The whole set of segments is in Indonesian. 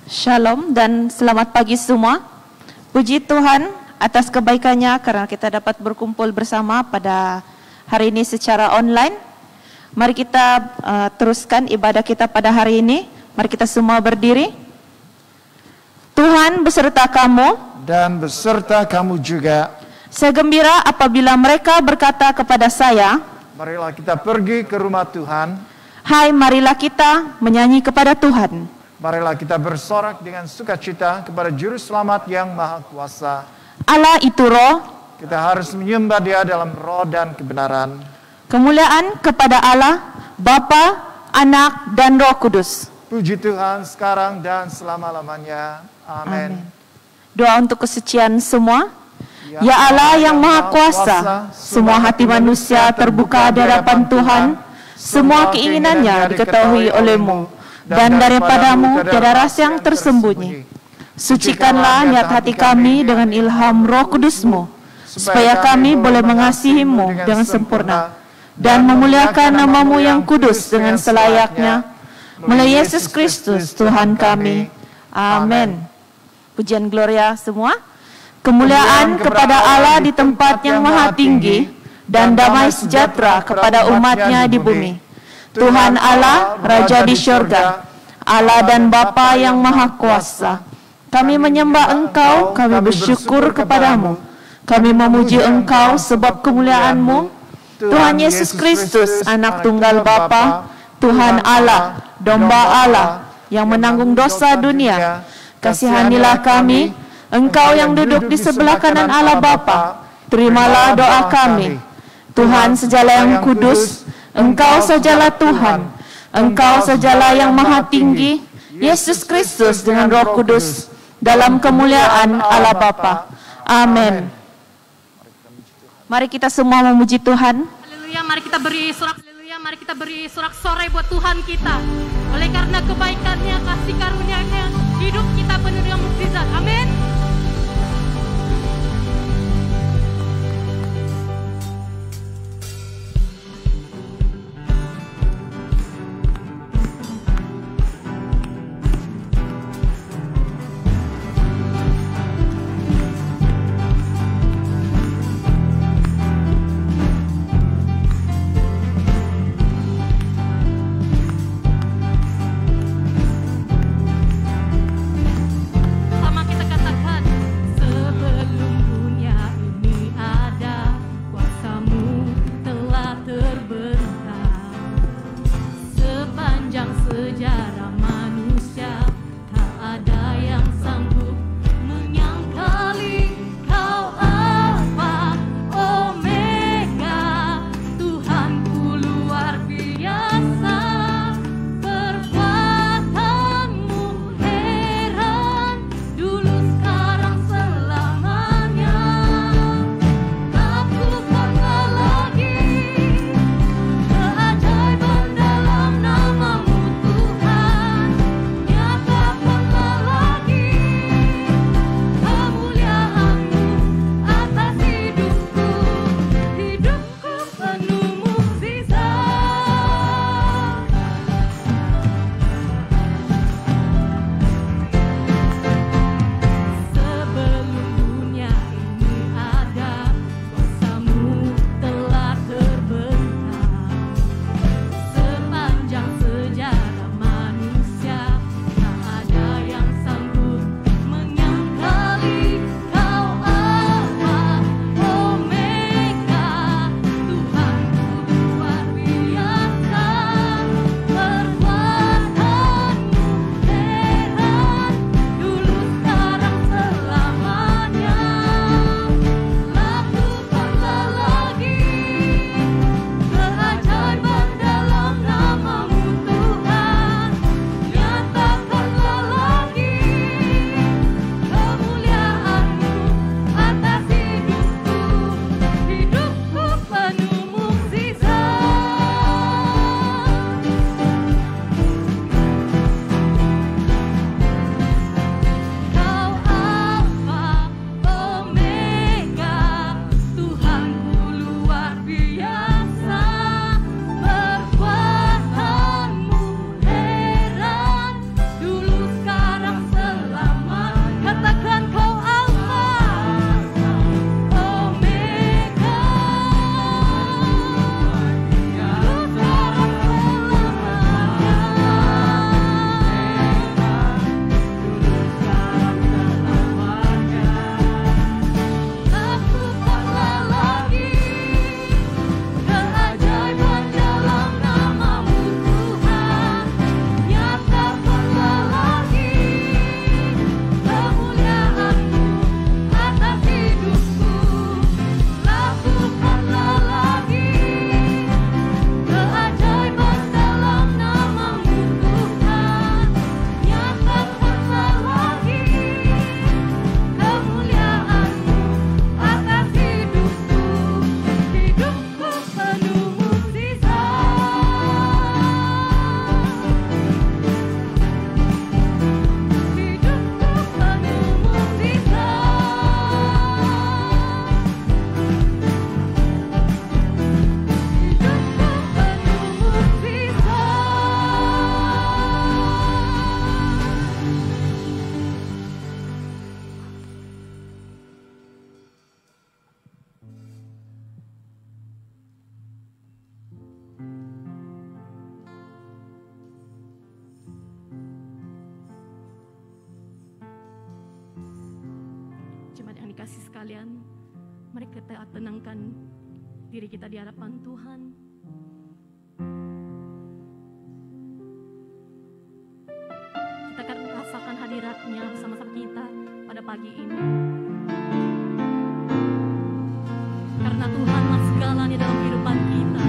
Shalom dan selamat pagi semua. Puji Tuhan atas kebaikannya karena kita dapat berkumpul bersama pada hari ini secara online. Mari kita teruskan ibadah kita pada hari ini. Mari kita semua berdiri. Tuhan beserta kamu dan beserta kamu juga. Saya gembira apabila mereka berkata kepada saya, marilah kita pergi ke rumah Tuhan. Hai, marilah kita menyanyi kepada Tuhan. Marilah kita bersorak dengan sukacita kepada Juru Selamat yang Maha Kuasa. Allah itu roh. Kita harus menyembah Dia dalam roh dan kebenaran. Kemuliaan kepada Allah, Bapa, Anak, dan Roh Kudus. Puji Tuhan sekarang dan selama-lamanya. Amin. Doa untuk kesucian semua. Ya Allah yang Maha Kuasa, semua hati manusia terbuka di hadapan Tuhan, semua keinginannya diketahui oleh-Mu, dan daripadamu tiada rasa yang tersembunyi. Sucikanlah niat hati kami dengan ilham Roh Kudus-Mu, supaya kami boleh mengasihi-Mu dengan sempurna, dan memuliakan nama-Mu yang kudus dengan selayaknya, melalui Yesus Kristus Tuhan kami. Amin. Pujian Gloria semua. Kemuliaan kepada Allah di tempat yang maha tinggi, dan damai sejahtera kepada umat-Nya di bumi. Tuhan Allah, Raja di syurga, Allah dan Bapa yang Maha Kuasa. Kami menyembah Engkau, kami bersyukur kepadamu. Kami memuji Engkau sebab kemuliaan-Mu. Tuhan Yesus Kristus, Anak Tunggal Bapa, Tuhan Allah, Domba Allah, yang menanggung dosa dunia. Kasihanilah kami, Engkau yang duduk di sebelah kanan Allah Bapa, terimalah doa kami. Tuhan Sejala yang kudus, Engkau sajalah Tuhan, Engkau sajalah yang maha tinggi, Yesus Kristus dengan Roh Kudus, dalam kemuliaan Allah Bapa. Amin. Mari kita semua memuji Tuhan. Haleluya, mari kita beri sorak. Haleluya, mari kita beri sorak-sorai buat Tuhan kita. Oleh karena kebaikannya, kasih karunia-Nya, hidup kita penuh dengan mukjizat. Amin. Sama kita katakan kasih sekalian, mari kita tenangkan diri kita di hadapan Tuhan. Kita akan rasakan hadirat-Nya bersama-sama kita pada pagi ini. Karena Tuhanlah segalanya dalam kehidupan kita.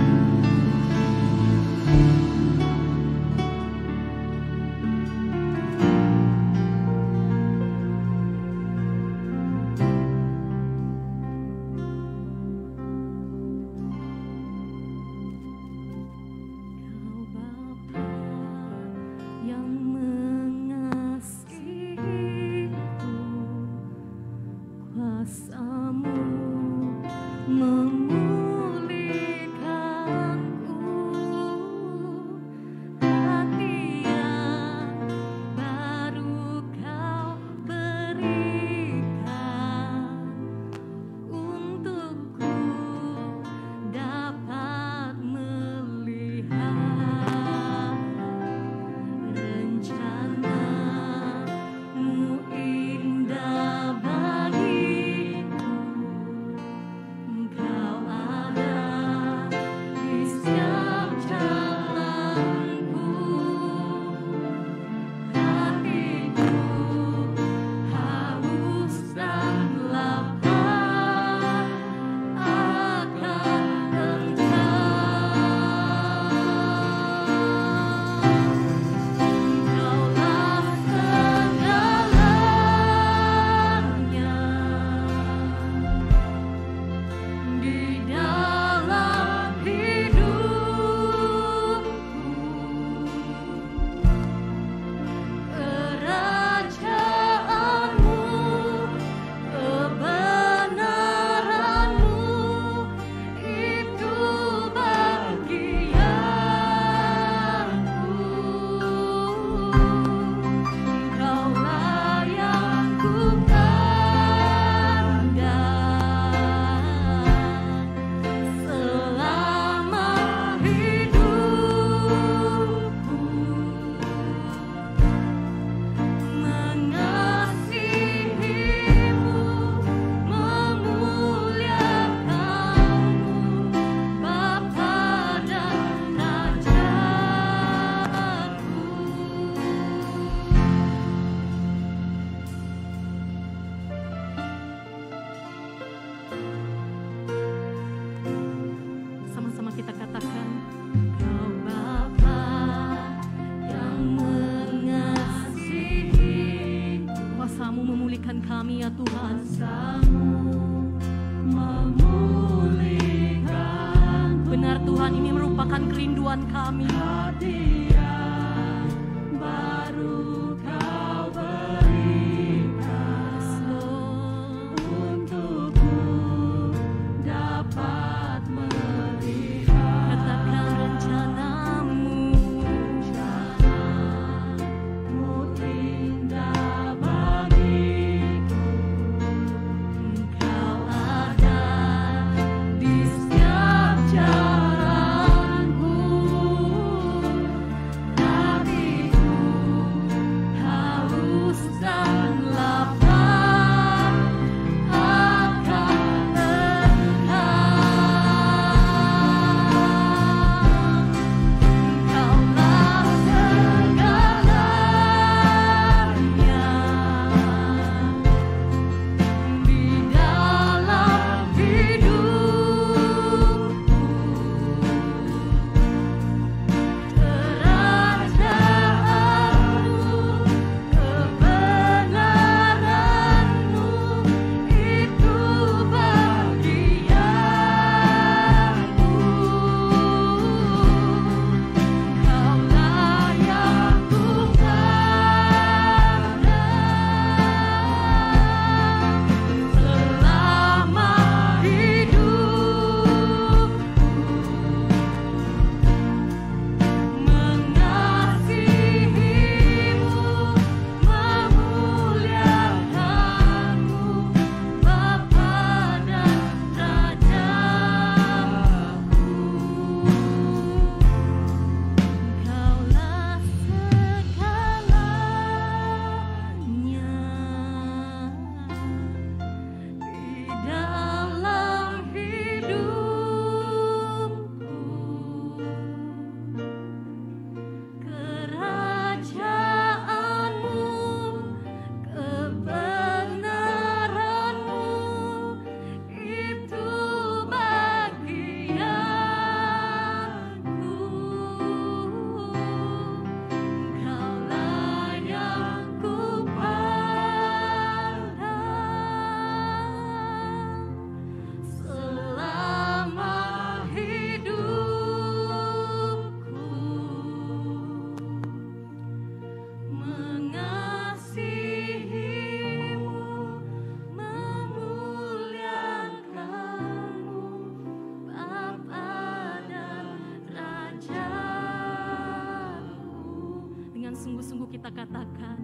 kita katakan,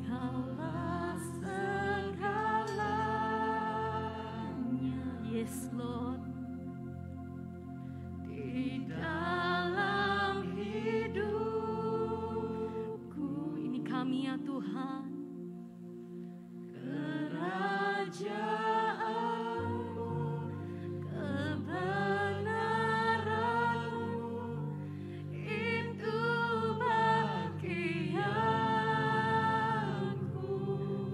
Kaulah segalanya. Yes Lord. Di dalam hidupku, ini kami ya Tuhan. Kerajaanmu, kebenaranmu, itu bagianku.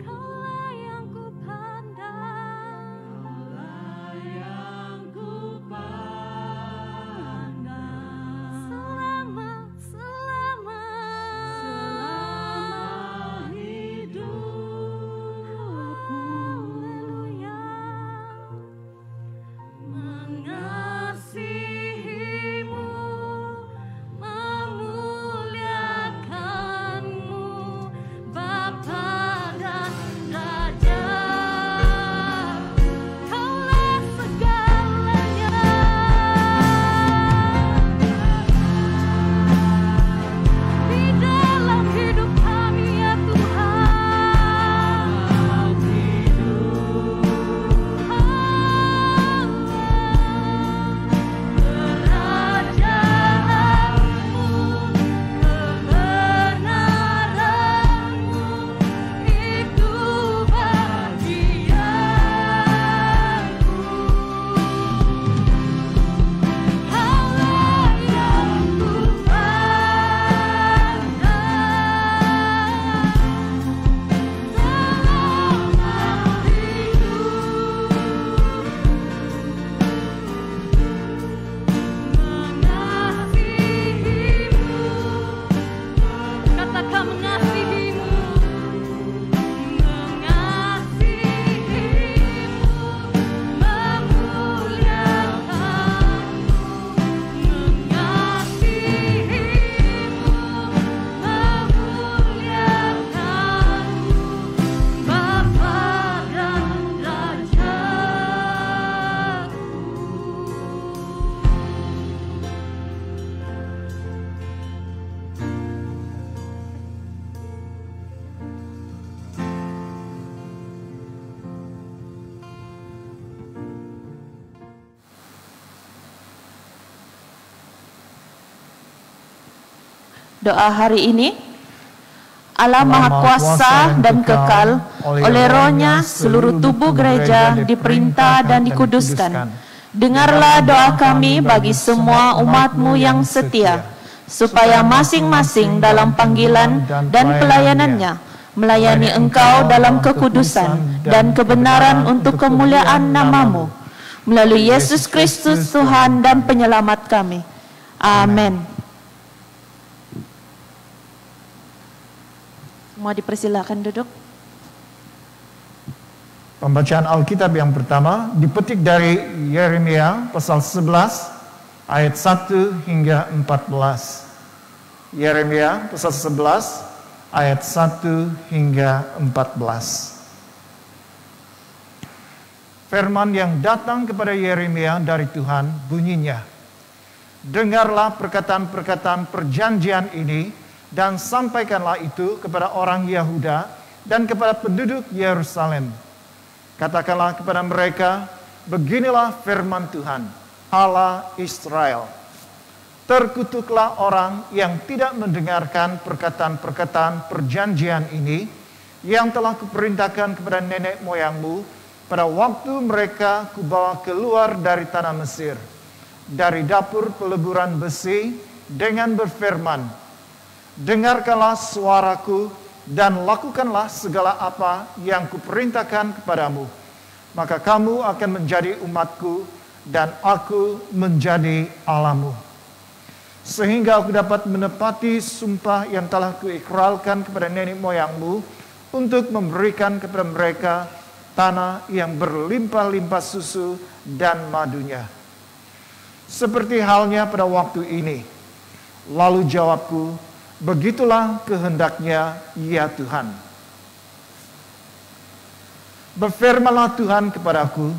Kaulah yang ku pandang, Kaulah yang ku pandang. Selama hidupku, haleluya. Mengasihimu, memuliakanmu, Bapa dan Raja. Kaulah segalanya. Di dalam hidup kami ya Tuhan. Kerajaanmu, kebenaranmu, itu bagianku. Kaulah yang ku pandang. Katakan mengasihimu, memuliakanmu, Bapa dan Raja. Doa hari ini, Allah Maha Kuasa dan kekal, oleh Roh-Nya seluruh tubuh gereja diperintah dan dikuduskan. Dengarlah doa kami bagi semua umat-Mu yang setia, supaya masing-masing dalam panggilan dan pelayanannya melayani Engkau dalam kekudusan dan kebenaran untuk kemuliaan nama-Mu. Melalui Yesus Kristus Tuhan dan Penyelamat kami. Amin. Semua dipersilakan duduk. Pembacaan Alkitab yang pertama dipetik dari Yeremia pasal 11 ayat 1 hingga 14. Yeremia pasal 11 ayat 1 hingga 14. Firman yang datang kepada Yeremia dari Tuhan bunyinya, dengarlah perkataan-perkataan perjanjian ini dan sampaikanlah itu kepada orang Yehuda dan kepada penduduk Yerusalem. Katakanlah kepada mereka, beginilah firman Tuhan, Allah Israel. Terkutuklah orang yang tidak mendengarkan perkataan-perkataan perjanjian ini yang telah kuperintahkan kepada nenek moyangmu pada waktu mereka kubawa keluar dari tanah Mesir, dari dapur peleburan besi, dengan berfirman, dengarkanlah suaraku dan lakukanlah segala apa yang kuperintahkan kepadamu. Maka kamu akan menjadi umatku dan aku menjadi Allahmu. Sehingga aku dapat menepati sumpah yang telah kuikrarkan kepada nenek moyangmu untuk memberikan kepada mereka tanah yang berlimpah-limpah susu dan madunya. Seperti halnya pada waktu ini. Lalu jawabku, begitulah kehendaknya ya Tuhan. Berfirmanlah Tuhan kepadaku,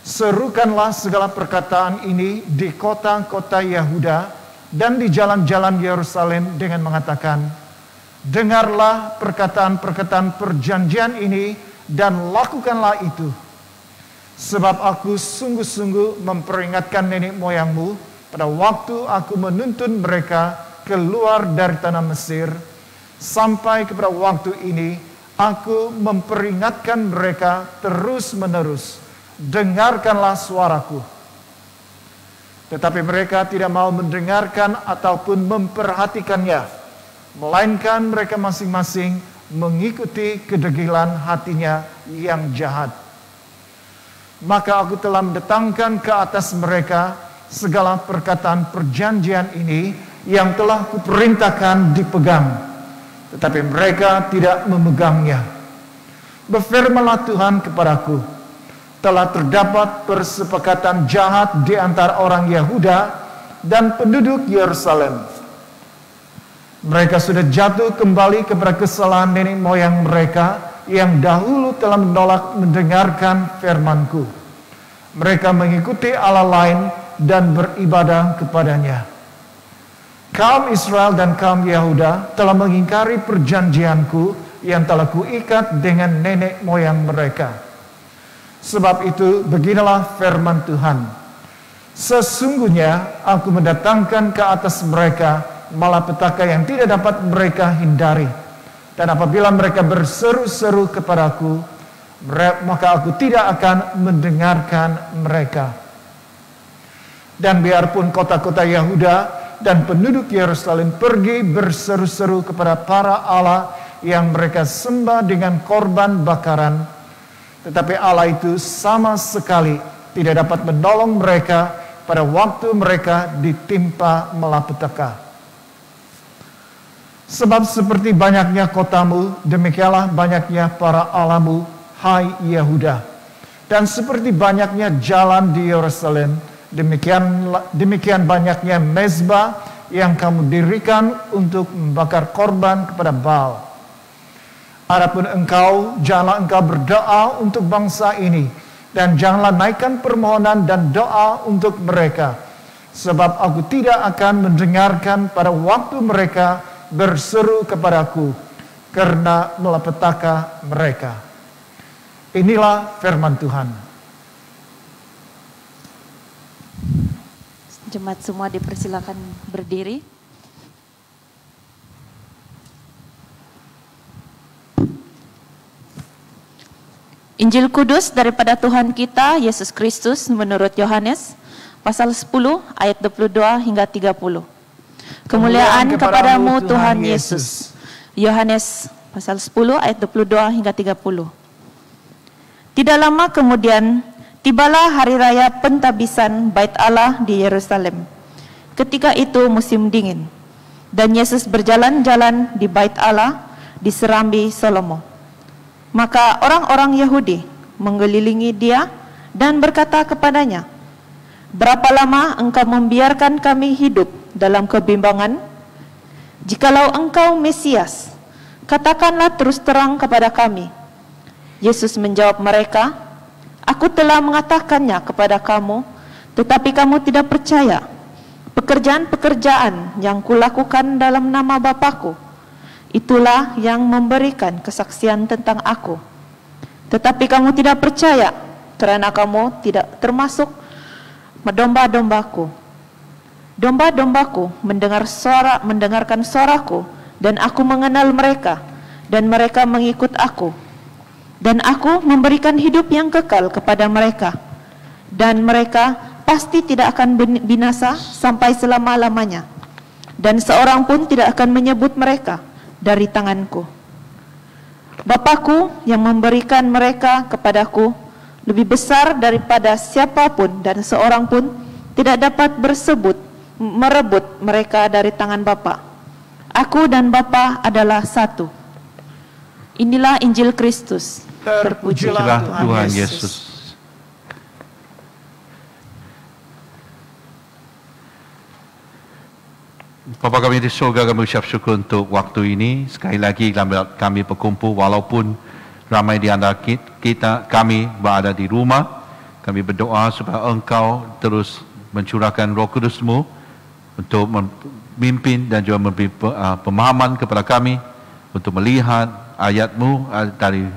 serukanlah segala perkataan ini di kota-kota Yehuda dan di jalan-jalan Yerusalem dengan mengatakan, dengarlah perkataan-perkataan perjanjian ini dan lakukanlah itu. Sebab aku sungguh-sungguh memperingatkan nenek moyangmu pada waktu aku menuntun mereka keluar dari tanah Mesir, sampai kepada waktu ini aku memperingatkan mereka terus-menerus, dengarkanlah suaraku. Tetapi mereka tidak mau mendengarkan ataupun memperhatikannya, melainkan mereka masing-masing mengikuti kedegilan hatinya yang jahat. Maka aku telah mendatangkan ke atas mereka segala perkataan perjanjian ini yang telah kuperintahkan dipegang, tetapi mereka tidak memegangnya. Berfirmanlah Tuhan kepadaku, telah terdapat persepakatan jahat di antara orang Yehuda dan penduduk Yerusalem. Mereka sudah jatuh kembali kepada kesalahan nenek moyang mereka yang dahulu telah menolak mendengarkan firman-Ku. Mereka mengikuti Allah lain dan beribadah kepadanya. Kaum Israel dan kaum Yehuda telah mengingkari perjanjian-Ku yang telah Kuikat dengan nenek moyang mereka. Sebab itu beginilah firman Tuhan, sesungguhnya aku mendatangkan ke atas mereka malapetaka yang tidak dapat mereka hindari. Dan apabila mereka berseru-seru kepadaku, maka aku tidak akan mendengarkan mereka. Dan biarpun kota-kota Yehuda dan penduduk Yerusalem pergi berseru-seru kepada para Allah yang mereka sembah dengan korban bakaran, tetapi Allah itu sama sekali tidak dapat menolong mereka pada waktu mereka ditimpa malapetaka. Sebab seperti banyaknya kotamu, demikianlah banyaknya para allahmu, hai Yehuda. Dan seperti banyaknya jalan di Yerusalem, demikian banyaknya mezbah yang kamu dirikan untuk membakar korban kepada Baal. Adapun engkau, janganlah engkau berdoa untuk bangsa ini, dan janganlah naikkan permohonan dan doa untuk mereka, sebab aku tidak akan mendengarkan pada waktu mereka berseru kepadaku karena malapetaka mereka. Inilah firman Tuhan. Jemaat semua dipersilakan berdiri. Injil Kudus daripada Tuhan kita Yesus Kristus menurut Yohanes pasal 10 ayat 22 hingga 30. Kemuliaan kepadamu Tuhan Yesus. Yohanes pasal 10 ayat 22 hingga 30. Tidak lama kemudian tibalah hari raya pentabisan Bait Allah di Yerusalem. Ketika itu musim dingin, dan Yesus berjalan-jalan di Bait Allah di serambi Salomo. Maka orang-orang Yahudi mengelilingi dia dan berkata kepadanya, "Berapa lama engkau membiarkan kami hidup dalam kebimbangan? Jikalau engkau Mesias, katakanlah terus terang kepada kami." Yesus menjawab mereka, "Aku telah mengatakannya kepada kamu, tetapi kamu tidak percaya. Pekerjaan-pekerjaan yang kulakukan dalam nama Bapa-Ku, itulah yang memberikan kesaksian tentang aku. Tetapi kamu tidak percaya, karena kamu tidak termasuk domba-dombaku. Domba-dombaku mendengarkan suaraku, dan aku mengenal mereka, dan mereka mengikut aku. Dan aku memberikan hidup yang kekal kepada mereka, dan mereka pasti tidak akan binasa sampai selama-lamanya. Dan seorang pun tidak akan menyebut mereka dari tanganku. Bapa-Ku yang memberikan mereka kepadaku lebih besar daripada siapapun, dan seorang pun tidak dapat merebut mereka dari tangan Bapa. Aku dan Bapa adalah satu." Inilah Injil Kristus. Terpujilah Tuhan Yesus. Bapa kami di surga, kami ucap syukur untuk waktu ini. Sekali lagi kami berkumpul walaupun ramai di antara kami berada di rumah. Kami berdoa supaya Engkau terus mencurahkan Roh Kudus-Mu untuk memimpin dan juga memberi pemahaman kepada kami untuk melihat ayat-Mu dari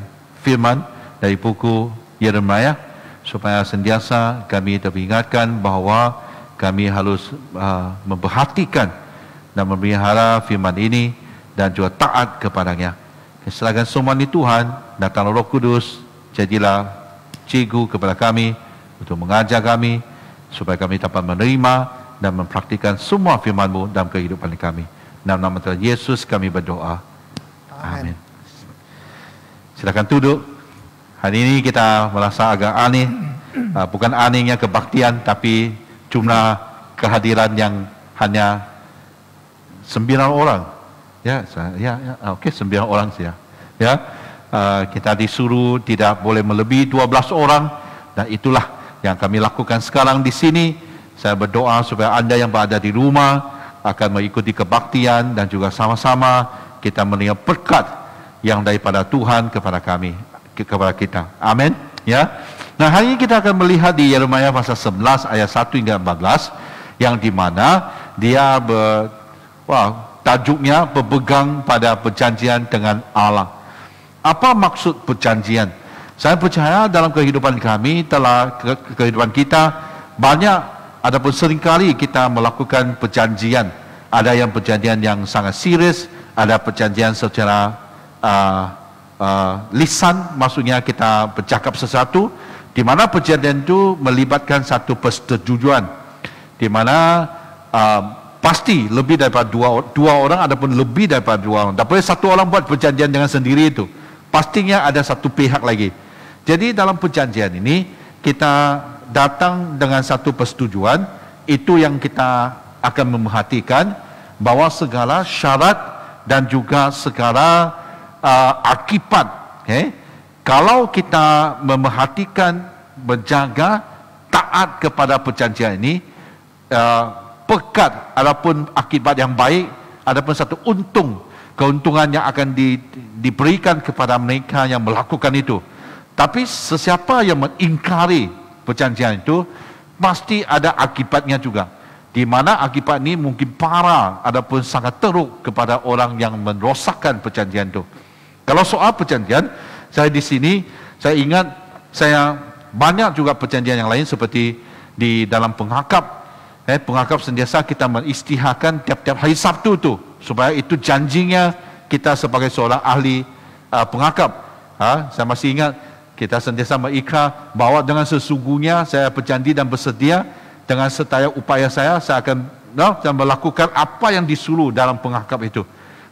firman, dari buku Yeremia, supaya sentiasa kami teringatkan bahawa kami harus memperhatikan dan memelihara firman ini dan juga taat kepadanya. Serahkan semua ini Tuhan, datanglah Roh Kudus, jadilah cikgu kepada kami untuk mengajar kami supaya kami dapat menerima dan mempraktikkan semua firman-Mu dalam kehidupan kami. Dalam nama Tuhan Yesus kami berdoa. Amin. Silakan duduk. Hari ini kita merasa agak aneh, bukan anehnya kebaktian, tapi jumlah kehadiran yang hanya 9 orang. Okey, 9 orang saja. Ya, kita disuruh tidak boleh melebihi 12 orang, dan itulah yang kami lakukan sekarang di sini. Saya berdoa supaya anda yang berada di rumah akan mengikuti kebaktian dan juga sama-sama kita menerima berkat yang daripada Tuhan kepada kami, kepada kita. Amin. Ya. Nah, hari ini kita akan melihat di Yeremia pasal 11 ayat 1 hingga 14 yang di mana dia tajuknya berpegang pada perjanjian dengan Allah. Apa maksud perjanjian? Saya percaya dalam kehidupan kami, kehidupan kita banyak ataupun seringkali kita melakukan perjanjian. Ada yang perjanjian yang sangat serius, ada perjanjian secara lisan, maksudnya kita bercakap sesuatu, di mana perjanjian itu melibatkan satu persetujuan, di mana pasti lebih daripada dua orang ataupun lebih daripada 2 orang. Tak boleh satu orang buat perjanjian dengan sendiri itu. Pastinya ada satu pihak lagi. Jadi dalam perjanjian ini kita datang dengan satu persetujuan. Itu yang kita akan memerhatikan bahawa segala syarat dan juga segala akibat. Kalau kita memerhatikan, menjaga, taat kepada perjanjian ini, pekat ataupun akibat yang baik, ataupun satu keuntungan yang akan diberikan kepada mereka yang melakukan itu. Tapi sesiapa yang mengingkari perjanjian itu, pasti ada akibatnya juga, di mana akibat ini mungkin parah ataupun sangat teruk kepada orang yang merosakkan perjanjian itu. Kalau soal perjanjian, saya di sini saya ingat saya banyak juga perjanjian yang lain seperti di dalam pengakap. Pengakap sentiasa kita mengisytiharkan tiap-tiap hari Sabtu tu, supaya itu janjinya kita sebagai seorang ahli pengakap. Saya masih ingat kita sentiasa mengikrar bahawa dengan sesungguhnya saya berjanji dan bersedia dengan setiap upaya saya akan melakukan apa yang disuruh dalam pengakap itu.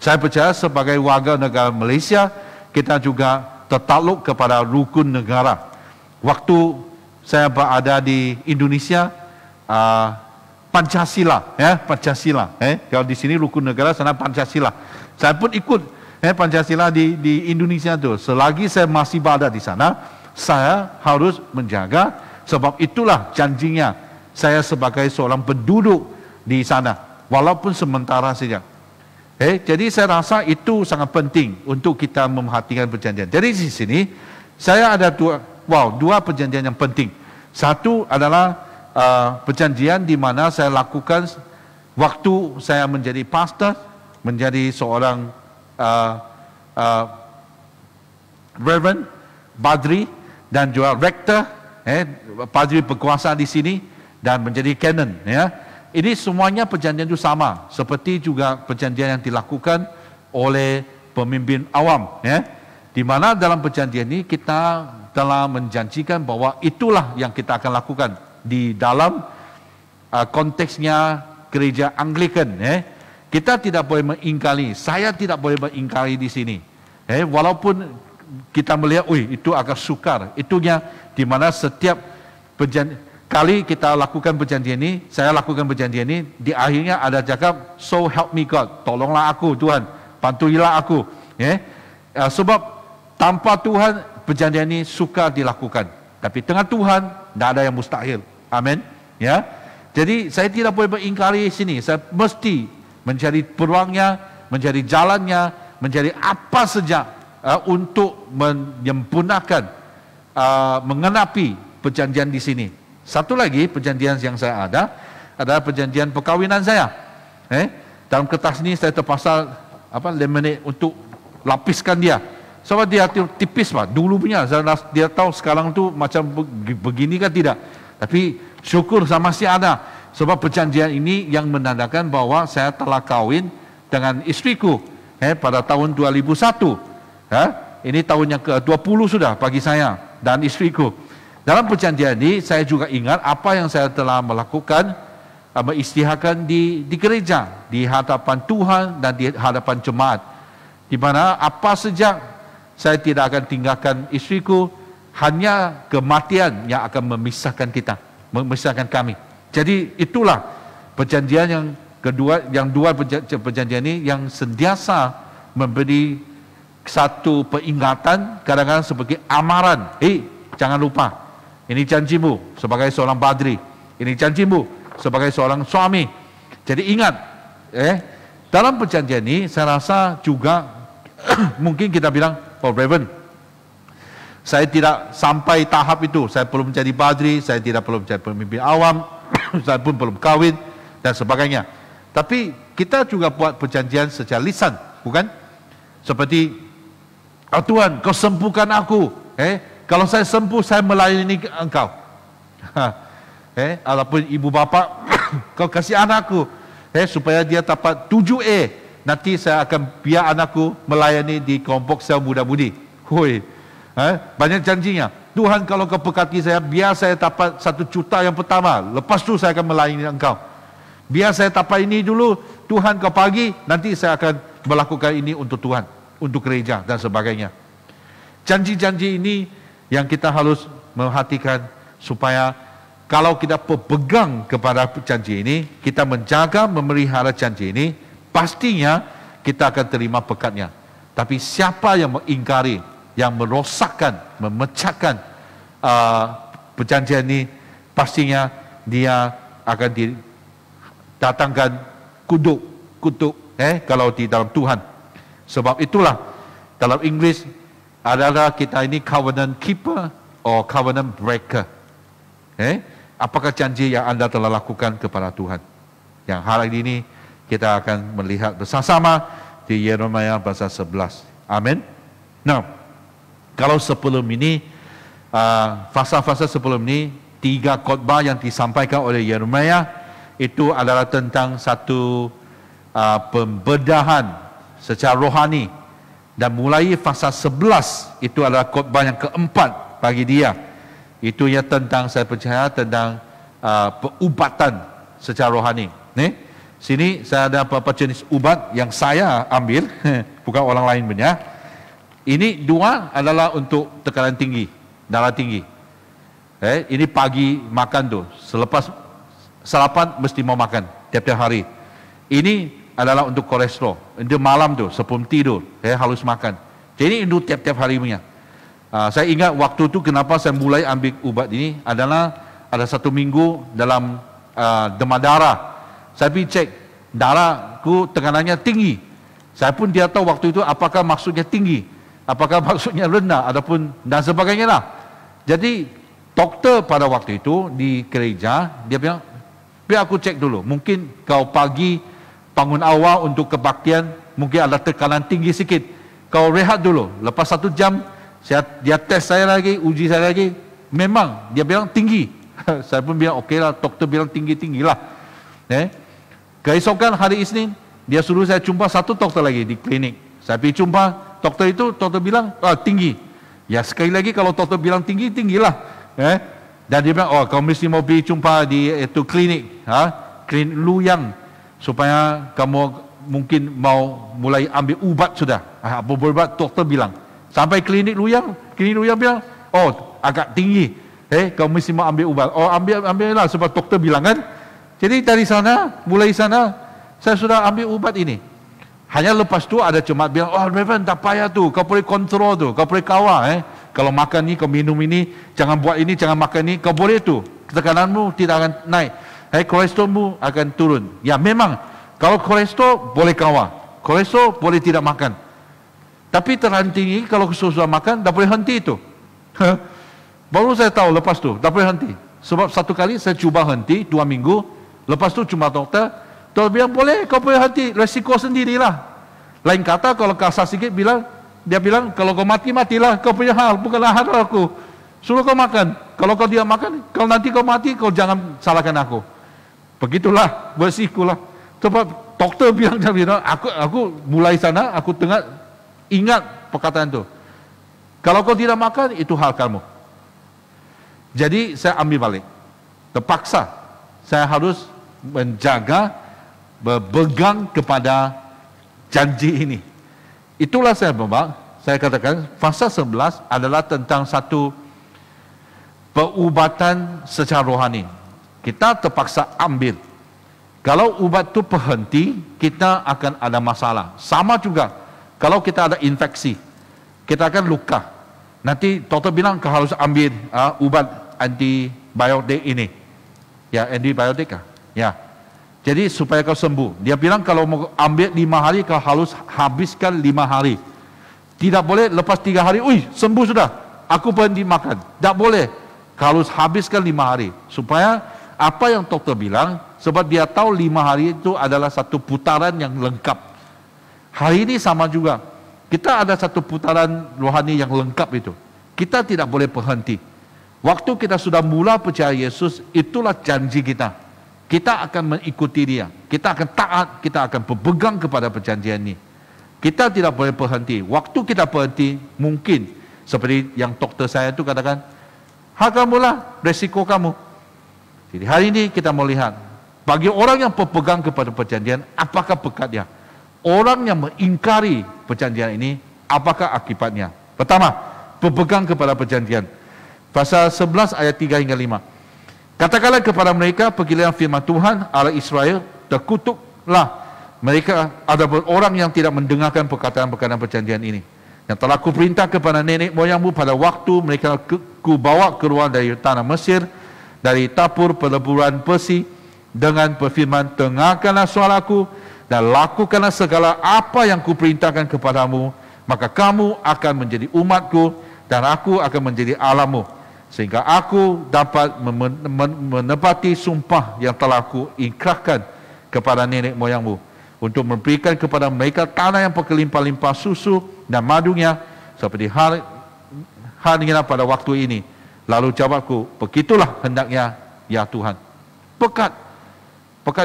Saya percaya sebagai warga negara Malaysia, kita juga tertakluk kepada rukun negara. Waktu saya berada di Indonesia, Pancasila, Pancasila. Kalau di sini rukun negara, sana Pancasila. Saya pun ikut Pancasila di Indonesia tu. Selagi saya masih berada di sana, saya harus menjaga, sebab itulah janjinya saya sebagai seorang penduduk di sana, walaupun sementara saja. Jadi saya rasa itu sangat penting untuk kita memerhatikan perjanjian. Jadi di sini saya ada dua perjanjian yang penting. Satu adalah perjanjian di mana saya lakukan waktu saya menjadi pastor, menjadi seorang reverend, padri dan juga rektor, padri berkuasa di sini dan menjadi canon. Ini semuanya perjanjian itu sama, seperti juga perjanjian yang dilakukan oleh pemimpin awam. Di mana dalam perjanjian ini kita telah menjanjikan bahawa itulah yang kita akan lakukan di dalam konteksnya gereja Anglikan. Kita tidak boleh mengingkari, saya tidak boleh mengingkari di sini. Walaupun kita melihat, itu agak sukar. Itunya di mana setiap kali kita lakukan perjanjian ini, saya lakukan perjanjian ini, di akhirnya ada cakap, so help me God, tolonglah aku Tuhan, bantuilah aku. Sebab tanpa Tuhan, perjanjian ini sukar dilakukan. Tapi dengan Tuhan, tidak ada yang mustahil. Amin. Jadi saya tidak boleh mengingkari sini. Saya mesti mencari peluangnya, mencari jalannya, mencari apa saja untuk menyempurnakan, mengenapi perjanjian di sini. Satu lagi perjanjian yang saya ada adalah perjanjian perkahwinan saya. Dalam kertas ini saya terpasal laminate untuk lapiskan dia. Sebab dia tipis Pak, dulu punya. Dia tahu sekarang tu macam begini kan tidak. Tapi syukur sama masih ada. Sebab perjanjian ini yang menandakan bahwa saya telah kahwin dengan istriku pada tahun 2001. Ini tahun yang ke-20 sudah bagi saya dan istriku. Dalam perjanjian ini saya juga ingat apa yang saya telah melakukan, mengisytiharkan di gereja, di hadapan Tuhan dan di hadapan jemaat. Di mana apa saja saya tidak akan tinggalkan istriku, hanya kematian yang akan memisahkan kita, memisahkan kami. Jadi itulah perjanjian yang kedua, yang dua perjanjian ini yang sentiasa memberi satu peringatan, kadang-kadang sebagai amaran. Jangan lupa, ini janjimu sebagai seorang padri, ini janjimu sebagai seorang suami. Jadi ingat, dalam perjanjian ini saya rasa juga mungkin kita bilang, oh Reverend, saya tidak sampai tahap itu, saya belum menjadi padri, saya tidak belum menjadi pemimpin awam, saya pun belum kahwin dan sebagainya. Tapi kita juga buat perjanjian secara lisan, bukan? Seperti, oh Tuhan, kau sembuhkan aku. Kalau saya sembuh, saya melayani engkau. Ataupun ibu bapa, kau kasih anakku, supaya dia dapat 7A. Nanti saya akan biar anakku melayani di kelompok sel muda-mudi. Banyak janjinya. Tuhan, kalau kau berkati saya, biar saya dapat 1 juta yang pertama. Lepas tu saya akan melayani engkau. Biar saya dapat ini dulu, Tuhan kau bagi, nanti saya akan melakukan ini untuk Tuhan, untuk gereja dan sebagainya. Janji-janji ini yang kita harus memperhatikan supaya kalau kita berpegang kepada janji ini, kita menjaga, memelihara janji ini, pastinya kita akan terima berkatnya. Tapi siapa yang mengingkari, yang merosakkan, memecahkan perjanjian ini, pastinya dia akan didatangkan kutuk kalau di dalam Tuhan. Sebab itulah dalam Inggris adalah kita ini covenant keeper or covenant breaker. Apakah janji yang anda telah lakukan kepada Tuhan? Yang hari ini kita akan melihat bersama-sama di Yeremia pasal 11. Amin. Nah, kalau sebelum ini, fasa-fasa sebelum ini, 3 khotbah yang disampaikan oleh Yeremia itu adalah tentang satu pembedahan secara rohani. Dan mulai fasa 11 itu adalah khotbah yang keempat bagi dia. Itu ya tentang, saya percaya tentang perubatan secara rohani. Sini saya ada beberapa jenis ubat yang saya ambil, bukan orang lain punya. Ini 2 adalah untuk tekanan tinggi, darah tinggi. Ini pagi makan tu, selepas sarapan mesti mau makan tiap-tiap hari. Ini adalah untuk kolesterol. Itu malam tu sebelum tidur, harus makan. Jadi itu tiap-tiap hari punya. Saya ingat waktu tu kenapa saya mulai ambil ubat ini adalah ada 1 minggu dalam demam darah. Saya pergi cek, darahku tekanannya tinggi. Saya pun tidak tahu waktu itu apakah maksudnya tinggi, apakah maksudnya rendah, ataupun dan sebagainya lah. Jadi doktor pada waktu itu di gereja, dia bilang, biar aku cek dulu, mungkin kau pagi bangun awal untuk kebaktian, mungkin ada tekanan tinggi sikit. Kau rehat dulu, lepas 1 jam, dia tes saya lagi, uji saya lagi, memang dia bilang tinggi. Saya pun bilang, okey lah, doktor bilang tinggi-tinggi lah. Keesokan hari Isnin, dia suruh saya jumpa 1 doktor lagi di klinik. Saya pergi jumpa doktor itu, doktor bilang, tinggi. Ya sekali lagi kalau doktor bilang tinggi, tinggilah. Dan dia bilang, kau mesti mau pergi jumpa di itu klinik, klinik Luyang, supaya kamu mungkin mau mulai ambil ubat sudah. Apa berubat doktor bilang. Sampai klinik Luyang bilang, agak tinggi. Kau mesti mau ambil ubat. Ambillah sebab doktor bilang kan. Jadi dari sana, mulai sana, saya sudah ambil ubat ini. Hanya lepas tu ada jemaat bilang, Reverend tak payah tu, kau boleh kontrol tu, kau boleh kawal. Kalau makan ni, kau minum ini, jangan buat ini, jangan makan ni, kau boleh tu. Tekananmu tidak akan naik. Kolesterolmu akan turun. Ya memang, kalau kolesterol boleh kawal, kolesterol boleh tidak makan. Tapi terlalu tinggi, kalau susah makan, tak boleh henti itu. Baru saya tahu lepas tu, tak boleh henti. Sebab 1 kali saya cuba henti, 2 minggu, lepas tu cuma doktor bilang boleh, kau boleh henti, resiko sendirilah. Lain kata kalau kasar sikit dia bilang kalau kau mati matilah, kau punya hal, bukanlah hal aku. Suruh kau makan. Kalau kau tidak makan, kalau nanti kau mati, kau jangan salahkan aku. Begitulah bersikulah. Sebab doktor bilang, aku mulai sana, aku ingat perkataan itu. Kalau kau tidak makan, itu hal kamu. Jadi saya ambil balik. Terpaksa saya harus menjaga, berpegang kepada janji ini. Itulah saya katakan fasa 11 adalah tentang satu perubatan secara rohani. Kita terpaksa ambil. Kalau ubat itu berhenti, kita akan ada masalah. Sama juga kalau kita ada infeksi, kita akan luka. Nanti dokter bilang kau harus ambil ubat antibiotik ini. Ya, antibiotik kah? Ya. Jadi supaya kau sembuh. Dia bilang kalau mau ambil 5 hari, kau harus habiskan 5 hari. Tidak boleh lepas 3 hari, sembuh sudah, aku berhenti makan. Tak boleh. Kau harus habiskan 5 hari. Supaya apa yang dokter bilang, sebab dia tahu 5 hari itu adalah satu putaran yang lengkap. Hari ini sama juga. Kita ada satu putaran rohani yang lengkap itu. Kita tidak boleh berhenti. Waktu kita sudah mula percaya Yesus, itulah janji kita. Kita akan mengikuti dia. Kita akan taat, kita akan berpegang kepada perjanjian ini. Kita tidak boleh berhenti. Waktu kita berhenti, mungkin seperti yang dokter saya itu katakan, hak kamulah, resiko kamu. Jadi hari ini kita mau lihat, bagi orang yang berpegang kepada perjanjian, apakah berkatnya? Orang yang mengingkari perjanjian ini, apakah akibatnya? Pertama, berpegang kepada perjanjian. Pasal 11 ayat 3 hingga 5. Katakanlah kepada mereka, pergilah firman Tuhan Allah Israel, terkutuklah mereka ada orang yang tidak mendengarkan perkataan-perkataan perjanjian ini. Yang telah kuperintah kepada nenek moyangmu pada waktu mereka kubawa keluar dari tanah Mesir, dari tapur peleburan besi, dengan berfirman, dengarkanlah suaraku dan lakukanlah segala apa yang kuperintahkan kepadamu, maka kamu akan menjadi umatku dan aku akan menjadi Allahmu, sehingga aku dapat menepati sumpah yang telah aku ikrarkan kepada nenek moyangmu, untuk memberikan kepada mereka tanah yang berkelimpah-limpah susu dan madunya, seperti halnya pada waktu ini. Lalu jawabku, begitulah hendaknya ya Tuhan. Pekat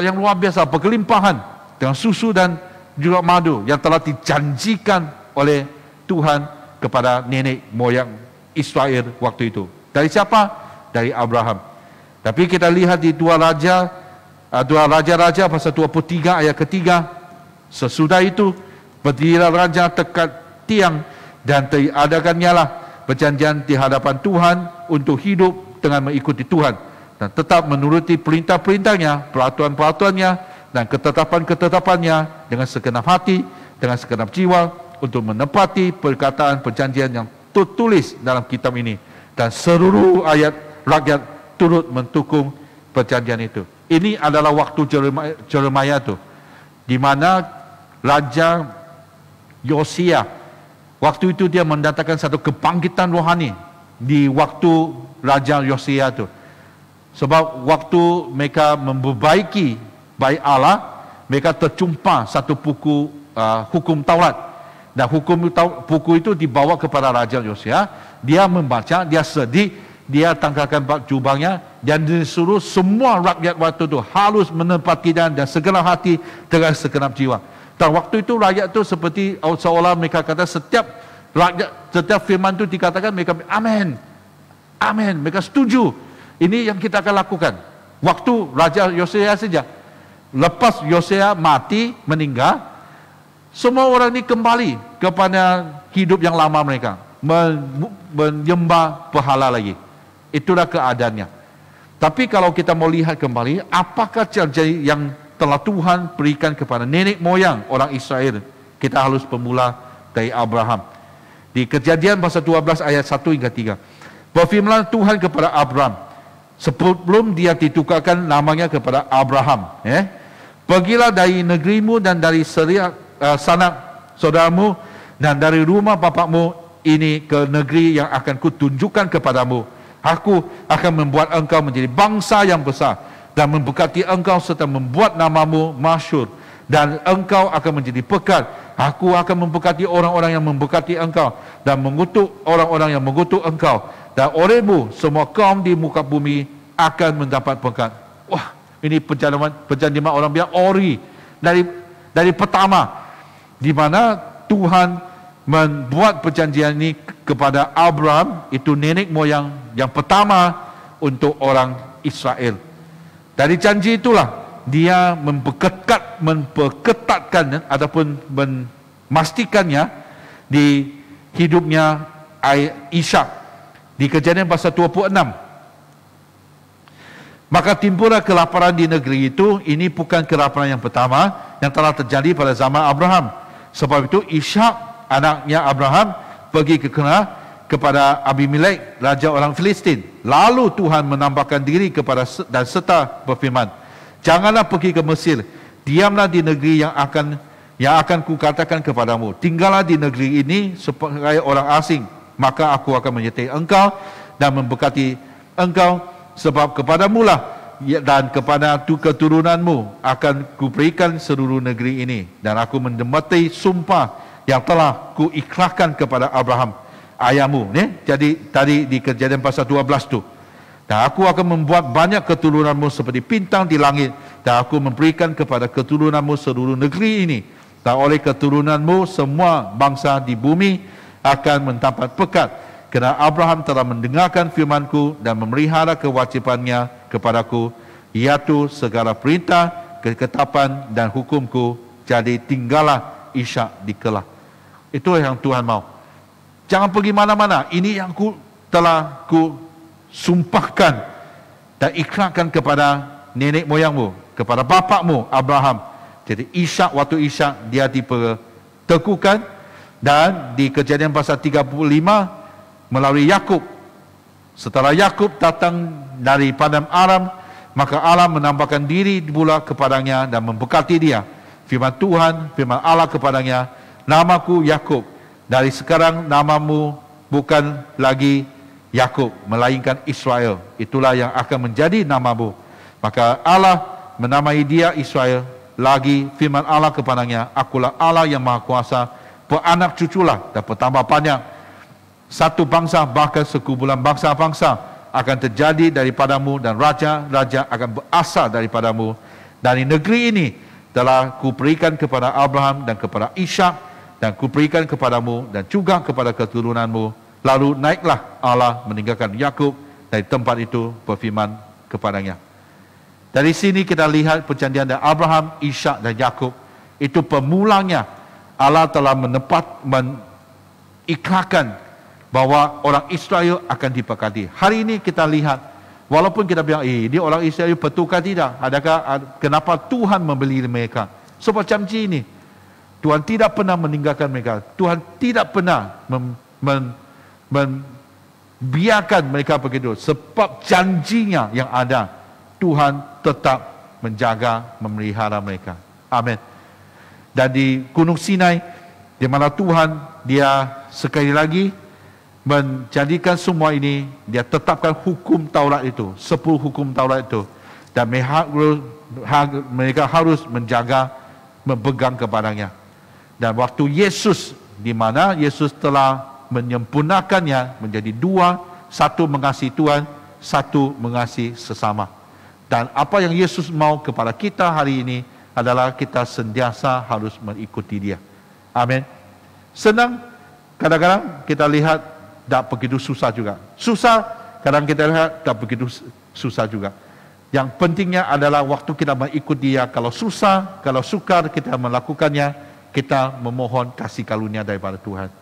yang luar biasa, berkelimpahan dengan susu dan juga madu yang telah dijanjikan oleh Tuhan kepada nenek moyang Israel waktu itu. Dari siapa? Dari Abraham. Tapi kita lihat di dua Raja-Raja pasal 23 ayat ketiga. Sesudah itu berdirilah raja dekat tiang dan diadakannya lah perjanjian di hadapan Tuhan untuk hidup dengan mengikuti Tuhan dan tetap menuruti perintah-perintahnya, peraturan-peraturannya dan ketetapan-ketetapannya dengan segenap hati, dengan segenap jiwa, untuk menepati perkataan perjanjian yang tertulis dalam kitab ini. Dan seluruh rakyat turut mendukung perjanjian itu. Ini adalah waktu Jeremiah itu, di mana Raja Yosia, waktu itu dia mendatangkan satu kebangkitan rohani di waktu Raja Yosia itu. Sebab waktu mereka memperbaiki bait Allah, mereka terjumpa satu buku hukum Taurat. Dan buku itu dibawa kepada Raja Yosia. Dia membaca, dia sedih, dia tanggalkan jubahnya dan disuruh semua rakyat waktu itu harus menepati dan segenap hati dengan segenap jiwa. Dan waktu itu rakyat itu seperti seolah mereka kata setiap firman itu dikatakan mereka amin, amin, mereka setuju. Ini yang kita akan lakukan. Waktu Raja Yosia saja, lepas Yosia mati, meninggal, semua orang ini kembali kepada hidup yang lama mereka, menyembah berhala lagi. Itulah keadaannya. Tapi kalau kita mau lihat kembali, apakah janji yang telah Tuhan berikan kepada nenek moyang orang Israel? Kita harus bermula dari Abraham. Di Kejadian pasal 12 ayat 1 hingga 3. Berfirmanlah Tuhan kepada Abraham, sebelum dia ditukarkan namanya kepada Abraham, pergilah dari negerimu dan dari sanak saudaramu dan dari rumah bapakmu ini ke negeri yang akan kutunjukkan kepadamu. Aku akan membuat engkau menjadi bangsa yang besar dan memberkati engkau serta membuat namamu masyhur, dan engkau akan menjadi berkat. Aku akan memberkati orang-orang yang memberkati engkau dan mengutuk orang-orang yang mengutuk engkau. Dan olehmu semua kaum di muka bumi akan mendapat berkat. Wah, ini perjanjian orang bilang ori dari pertama, di mana Tuhan membuat perjanjian ini kepada Abraham, itu nenek moyang yang pertama untuk orang Israel. Dari janji itulah dia memperketatkan ataupun memastikannya di hidupnya Ishak. Di Kejadian pasal 26. Maka timbullah kelaparan di negeri itu. Ini bukan kelaparan yang pertama yang telah terjadi pada zaman Abraham. Sebab itu Ishak, anaknya Abraham, pergi kepada Abimelek, raja orang Filistin. Lalu Tuhan menambahkan diri kepada dan serta berfirman, janganlah pergi ke Mesir, diamlah di negeri yang akan kukatakan kepadamu. Tinggallah di negeri ini sebagai orang asing, maka aku akan menyertai engkau dan memberkati engkau, sebab kepadamulah dan kepada keturunanmu akan kuberikan seluruh negeri ini. Dan aku mendemati sumpah yang telah kuikrarkan kepada Abraham ayahmu. Jadi tadi di Kejadian pasal 12 tu. Dan aku akan membuat banyak keturunanmu seperti bintang di langit, dan aku memberikan kepada keturunanmu seluruh negeri ini. Dan oleh keturunanmu semua bangsa di bumi akan mendapat berkat, kerana Abraham telah mendengarkan firmanku dan memelihara kewajipannya kepadaku, iaitu segala perintah, ketetapan dan hukumku. Jadi tinggallah Ishak di Kelah. Itu yang Tuhan mau. Jangan pergi mana-mana. Ini yang telah sumpahkan dan ikrarkan kepada nenek moyangmu, kepada bapakmu Abraham. Jadi Ishak, waktu Ishak dia diperteguhkan. Dan di Kejadian pasal 35 melalui Yakub. Setelah Yakub datang dari padang Aram, maka Allah menambahkan diri pula kepadanya dan memberkati dia. Firman Tuhan, firman Allah kepadanya, namaku Yakub, dari sekarang namamu bukan lagi Yakub, melainkan Israel. Itulah yang akan menjadi namamu. Maka Allah menamai dia Israel. Lagi firman Allah kepadanya, akulah Allah yang Maha Kuasa, beranak cuculah dan bertambah banyak. Satu bangsa bahkan sekumpulan bangsa-bangsa akan terjadi daripadamu, dan raja-raja akan berasal daripadamu. Dari negeri ini telah kuberikan kepada Abraham dan kepada Ishak, dan kuberikan kepadamu dan juga kepada keturunanmu. Lalu naiklah Allah meninggalkan Yakub dari tempat itu, berfirman kepadanya. Dari sini kita lihat perjanjian dari Abraham, Ishak dan Yakub. Itu permulanya Allah telah mengikrarkan bahwa orang Israel akan diberkati. Hari ini kita lihat, walaupun kita bilang, ini orang Israel betulkah tidak? Kenapa Tuhan membeli mereka? Sebab janji ini, Tuhan tidak pernah meninggalkan mereka. Tuhan tidak pernah membiarkan mereka begitu. Sebab janjinya yang ada, Tuhan tetap menjaga, memelihara mereka. Amin. Dan di Gunung Sinai, di mana Tuhan dia sekali lagi menjadikan semua ini, dia tetapkan hukum Taurat itu, 10 hukum Taurat itu, dan mereka harus menjaga, memegang kepadanya. Dan waktu Yesus, di mana Yesus telah menyempurnakannya menjadi 2, satu mengasihi Tuhan, satu mengasihi sesama. Dan apa yang Yesus mau kepada kita hari ini adalah kita sentiasa harus mengikuti dia. Amin. Senang, kadang-kadang kita lihat tak begitu susah juga. Susah, kadang kita lihat tak begitu susah juga. Yang pentingnya adalah waktu kita mengikuti dia. Kalau susah, kalau sukar kita melakukannya, kita memohon kasih karunia daripada Tuhan.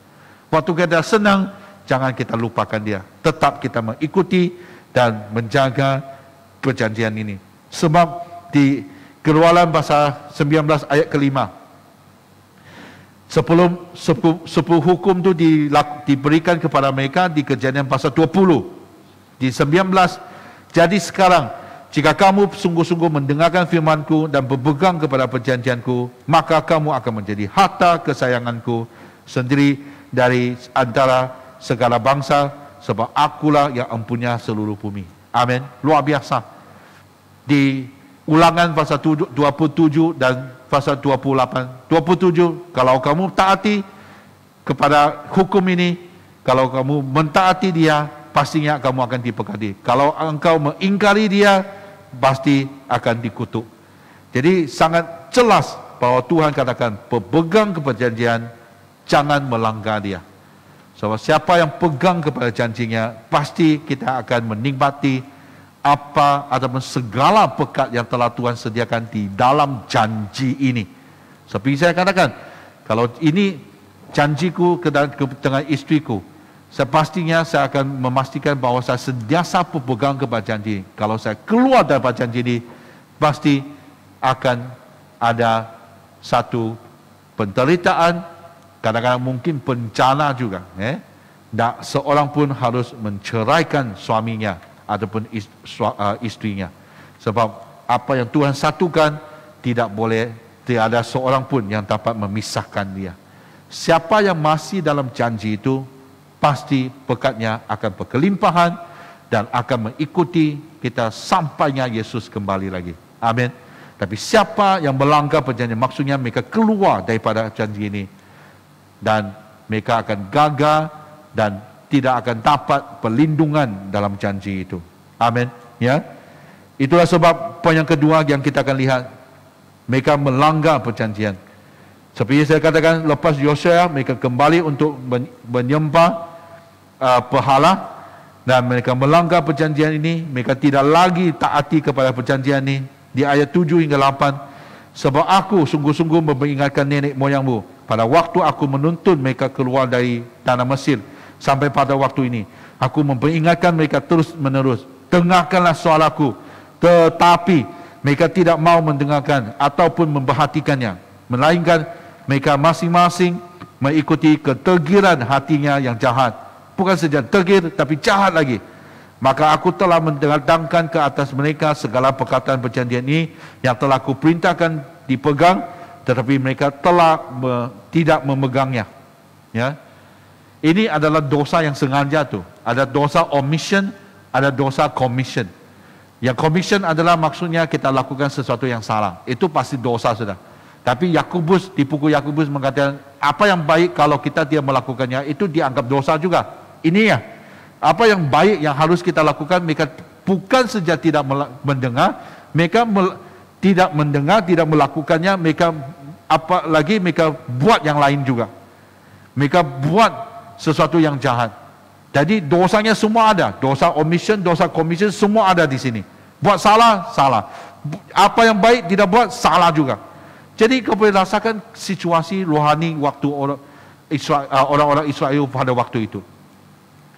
Waktu kita senang, jangan kita lupakan dia. Tetap kita mengikuti dan menjaga perjanjian ini. Sebab di Keluaran pasal 19 ayat ke-5, sebelum 10 hukum itu diberikan kepada mereka di Kejadian pasal 20 di 19. Jadi sekarang, jika kamu sungguh-sungguh mendengarkan firmanku dan berpegang kepada perjanjianku, maka kamu akan menjadi harta kesayanganku sendiri dari antara segala bangsa, sebab akulah yang mempunyai seluruh bumi. Amin. Luar biasa. Di Ulangan pasal 27 dan pasal 28. 27, kalau kamu taati kepada hukum ini, kalau kamu mentaati dia, pastinya kamu akan diberkati. Kalau engkau mengingkari dia, pasti akan dikutuk. Jadi sangat jelas bahwa Tuhan katakan, pegang kepada janjian, jangan melanggar dia. Sebab siapa yang pegang kepada janjinya, pasti kita akan menikmati apa ataupun segala berkat yang telah Tuhan sediakan di dalam janji ini. Seperti saya katakan, kalau ini janjiku dengan istriku, sepastinya saya akan memastikan bahawa saya sentiasa berpegang kepada janji. Kalau saya keluar daripada janji ini, pasti akan ada satu penderitaan, kadang-kadang mungkin bencana juga. Tak seorang pun harus menceraikan suaminya ataupun istrinya. Sebab apa yang Tuhan satukan, tidak ada seorang pun yang dapat memisahkan dia. Siapa yang masih dalam janji itu, pasti berkatnya akan berkelimpahan dan akan mengikuti kita sampainya Yesus kembali lagi. Amin. Tapi siapa yang melanggar perjanjian, maksudnya mereka keluar daripada janji ini, dan mereka akan gagal dan tidak akan dapat perlindungan dalam janji itu. Amin. Ya. Itulah sebab poin yang kedua yang kita akan lihat, mereka melanggar perjanjian. Seperti saya katakan, lepas Yosua, mereka kembali untuk menyembah berhala, dan mereka melanggar perjanjian ini. Mereka tidak lagi taati kepada perjanjian ini. Di ayat 7 hingga 8, sebab aku sungguh-sungguh memperingatkan nenek moyangmu pada waktu aku menuntun mereka keluar dari tanah Mesir sampai pada waktu ini. Aku memperingatkan mereka terus menerus, dengarkanlah suaraku, tetapi mereka tidak mau mendengarkan ataupun memperhatikannya, melainkan mereka masing-masing mengikuti ketergiran hatinya yang jahat. Bukan saja tergir, tapi jahat lagi. Maka aku telah mendatangkan ke atas mereka segala perkataan perjanjian ini yang telah aku perintahkan dipegang, tetapi mereka telah tidak memegangnya. Ya. Ini adalah dosa yang sengaja tu. Ada dosa omission, ada dosa commission. Yang commission adalah maksudnya kita lakukan sesuatu yang salah. Itu pasti dosa sudah. Tapi Yakobus, di buku Yakobus mengatakan, apa yang baik kalau kita tidak melakukannya, itu dianggap dosa juga. Ini ya. Apa yang baik yang harus kita lakukan, mereka bukan saja tidak mendengar, mereka tidak mendengar, tidak melakukannya, mereka apalagi mereka buat yang lain juga. Mereka buat sesuatu yang jahat. Jadi dosanya semua ada. Dosa omission, dosa commission, semua ada di sini. Buat salah, salah. Apa yang baik tidak buat, salah juga. Jadi kau boleh rasakan situasi rohani waktu orang-orang Israel pada waktu itu.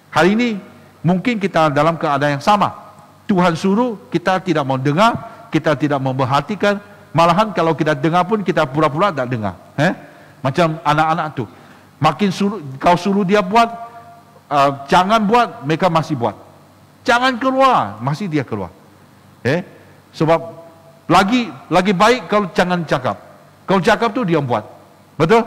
Hari ini mungkin kita dalam keadaan yang sama. Tuhan suruh, kita tidak mau dengar, kita tidak mau memperhatikan. Malahan kalau kita dengar pun kita pura-pura tak dengar. Macam anak-anak tu. Makin kau suruh dia buat, jangan buat, mereka masih buat. Jangan keluar, masih dia keluar. Sebab lagi baik kalau jangan cakap. Kalau cakap tu dia buat. Betul?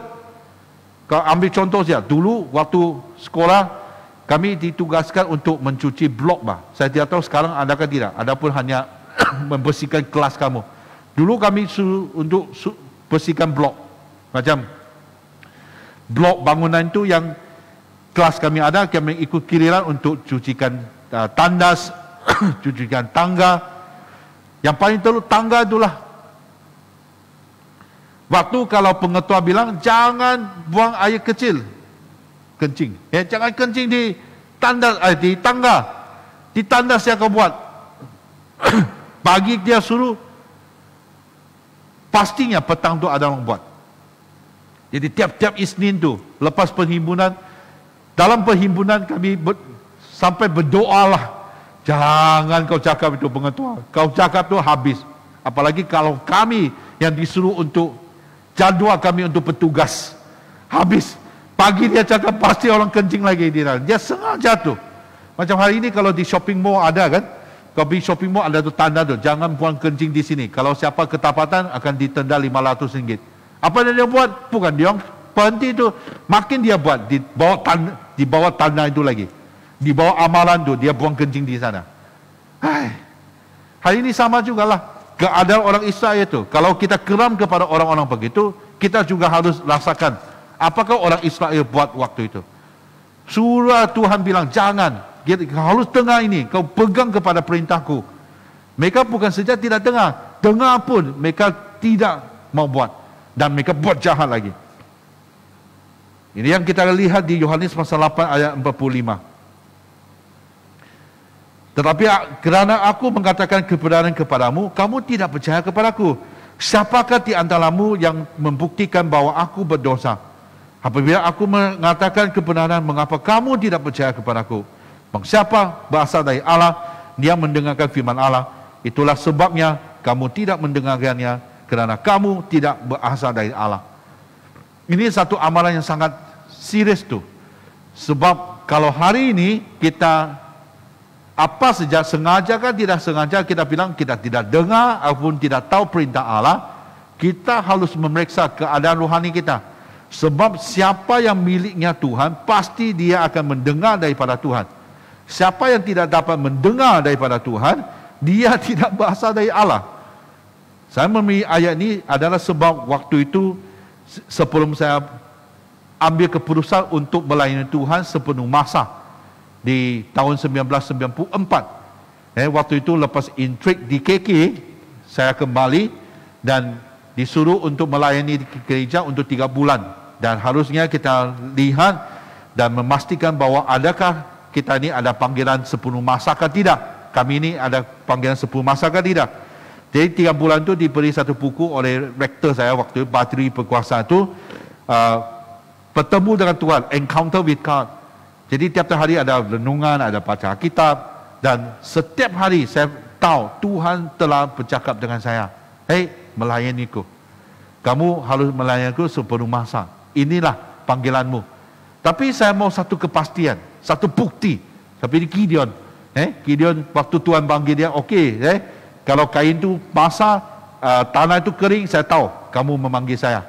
Kau ambil contoh saja. Dulu waktu sekolah, kami ditugaskan untuk mencuci blok. Saya tidak tahu sekarang adakah tidak. Adapun hanya membersihkan kelas kamu. Dulu kami suruh untuk bersihkan blok. Macam blok bangunan itu yang kelas kami ada, kami ikut giliran untuk cucikan tandas, cucikan tangga. Yang paling teruk tangga itulah. Waktu kalau pengetua bilang jangan buang air kecil, kencing. Jangan kencing di tandas, di tangga. Di tandas yang kau buat. Pagi dia suruh, pastinya petang tu ada orang buat. Jadi tiap-tiap Isnin tu, lepas perhimpunan, dalam perhimpunan kami sampai berdoalah. Jangan kau cakap itu pengetua. Kau cakap tu habis. Apalagi kalau kami yang disuruh untuk jadual kami untuk bertugas. Habis. Pagi dia cakap pasti orang kencing lagi di dalam. Dia sengaja tu. Macam hari ini kalau di shopping mall ada kan. Kau pergi shopping mall ada tu tanda tu. Jangan buang kencing di sini. Kalau siapa ketapatan akan ditenda RM500. Apa yang dia buat? Bukan dia berhenti itu. Makin dia buat di bawah tanda itu lagi. Di bawah amalan itu dia buang kencing di sana. Hari ini sama juga lah. keadaan orang Israel itu. Kalau kita geram kepada orang-orang begitu, kita juga harus rasakan apakah orang Israel buat waktu itu. Surah Tuhan bilang, jangan, kau harus dengar ini, kau pegang kepada perintahku. Mereka bukan saja tidak dengar, dengar pun mereka tidak mau buat. Dan mereka buat jahat lagi. Ini yang kita lihat di Yohanes pasal 8 ayat 45. Tetapi kerana aku mengatakan kebenaran kepadamu, kamu tidak percaya kepadaku. Siapakah di antaramu yang membuktikan bahwa aku berdosa? Apabila aku mengatakan kebenaran, mengapa kamu tidak percaya kepadaku? Siapa berasal dari Allah, dia mendengarkan firman Allah. Itulah sebabnya kamu tidak mendengarkannya, kerana kamu tidak berasal dari Allah. Ini satu amalan yang sangat serius tu. Sebab kalau hari ini kita apa saja, sengaja kan tidak sengaja, kita bilang kita tidak dengar ataupun tidak tahu perintah Allah, kita harus memeriksa keadaan rohani kita. Sebab siapa yang miliknya Tuhan, pasti dia akan mendengar daripada Tuhan. Siapa yang tidak dapat mendengar daripada Tuhan, dia tidak berasal dari Allah. Saya memilih ayat ini adalah sebab waktu itu, sebelum saya ambil keputusan untuk melayani Tuhan sepenuh masa di tahun 1994. Waktu itu lepas intrik di KK, saya kembali dan disuruh untuk melayani di gereja untuk 3 bulan. Dan harusnya kita lihat dan memastikan bahawa adakah kita ini ada panggilan sepenuh masa atau tidak. Kami ini ada panggilan sepenuh masa atau tidak. Jadi 3 bulan itu diberi satu buku oleh rektor saya waktu itu, Badri Perkuasa itu, bertemu dengan Tuhan, encounter with God. Jadi tiap hari ada renungan, ada baca kitab, dan setiap hari saya tahu Tuhan telah bercakap dengan saya. Hei, melayaniku. Kamu harus melayaniku sepenuh masa. Inilah panggilanmu. Tapi saya mau satu kepastian, satu bukti. Seperti Gideon. Gideon waktu Tuhan panggil dia, okey, kalau kain itu basah, tanah itu kering, saya tahu kamu memanggil saya.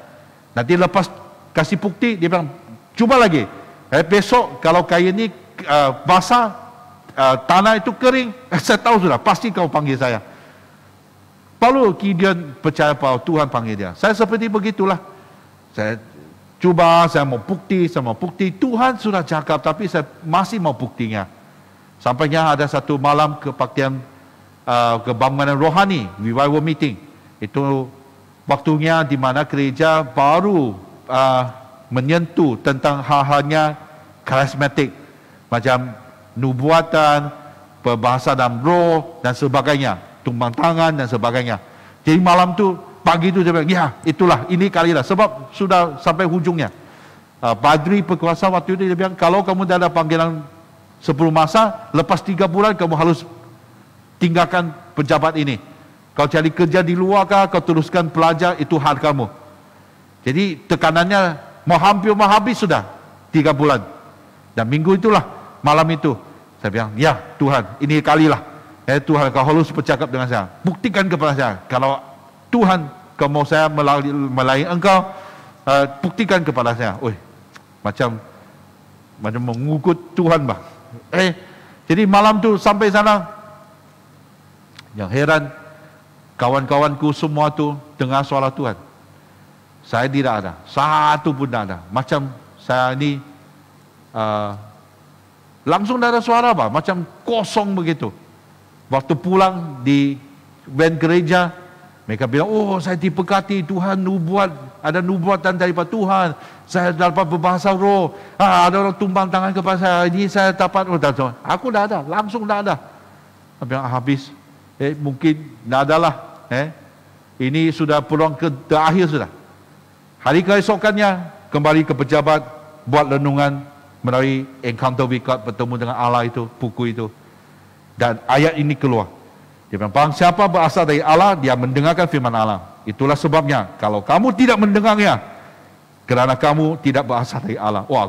Nanti lepas kasih bukti, dia bilang, cuba lagi. Besok kalau kain ini basah, tanah itu kering, saya tahu sudah, pasti kau panggil saya. Lalu Gideon percaya bahwa Tuhan panggil dia. Saya seperti begitulah. Saya cuba, saya mau bukti. Tuhan sudah cakap, tapi saya masih mau buktinya. Sampainya ada satu malam kebaktian kebangunan rohani, revival meeting. Itu waktunya di mana gereja baru menyentuh tentang hal-halnya karismatik, macam nubuatan, berbahasa dalam roh dan sebagainya, tumbang tangan dan sebagainya. Jadi malam tu, pagi tu dia bilang, ya itulah, ini kalilah, sebab sudah sampai hujungnya. Badri Perkuasa waktu itu dia bilang, kalau kamu dah ada panggilan 10 masa, lepas 3 bulan kamu harus tinggalkan pejabat ini. Kau cari kerja di luar kah, kau teruskan pelajar, itu hal kamu. Jadi tekanannya mau hampir habis sudah 3 bulan. Dan minggu itulah, malam itu, saya bilang, ya Tuhan, ini kalilah. Tuhan, kau harus bercakap dengan saya. Buktikan kepada saya. Kalau Tuhan, kau mau saya melayani engkau, buktikan kepada saya. Macam mengugut Tuhan bah. Jadi malam tu sampai sana, yang heran, kawan-kawanku semua tu dengar suara Tuhan. Saya tidak ada, satu pun tidak ada. Macam saya ni langsung tidak ada suara bah, macam kosong begitu. Waktu pulang di van gereja, mereka bilang, oh saya diberkati Tuhan, ada nubuatan daripada Tuhan. Saya dapat berbahasa roh. Ada orang tumbang tangan kepada saya. Ini saya dapat. Aku dah ada, langsung dah ada. Saya bilang, habis. Mungkin tidak ada lah. Ini sudah peluang terakhir sudah. Hari keesokannya, kembali ke pejabat, buat renungan melalui encounter with God, bertemu dengan Allah itu, buku itu. Dan ayat ini keluar. Dia bilang, siapa berasal dari Allah, dia mendengarkan firman Allah. Itulah sebabnya, kalau kamu tidak mendengarnya, kerana kamu tidak berasal dari Allah. Wah,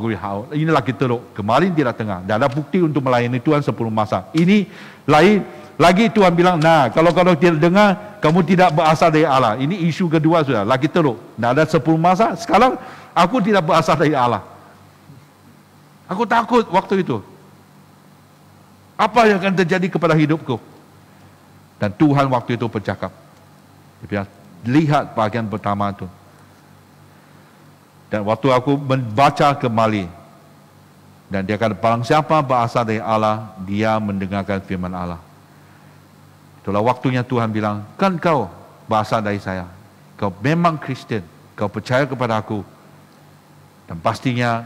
ini lagi teruk. Kemarin tidak dengar. Dan ada bukti untuk melayani Tuhan 10 masa. Ini lain. Lagi Tuhan bilang, nah, kalau tidak dengar, kamu tidak berasal dari Allah. Ini isu kedua sudah. Lagi teruk. Nah, ada 10 masa. Sekarang, aku tidak berasal dari Allah. Aku takut waktu itu. Apa yang akan terjadi kepada hidupku? Dan Tuhan waktu itu bercakap, Dia lihat bahagian pertama itu. Dan waktu aku membaca kembali, dan dia kata, barang siapa berasal dari Allah, dia mendengarkan firman Allah. Itulah waktunya Tuhan bilang, kan kau berasal dari saya, kau memang Kristen, kau percaya kepada aku, dan pastinya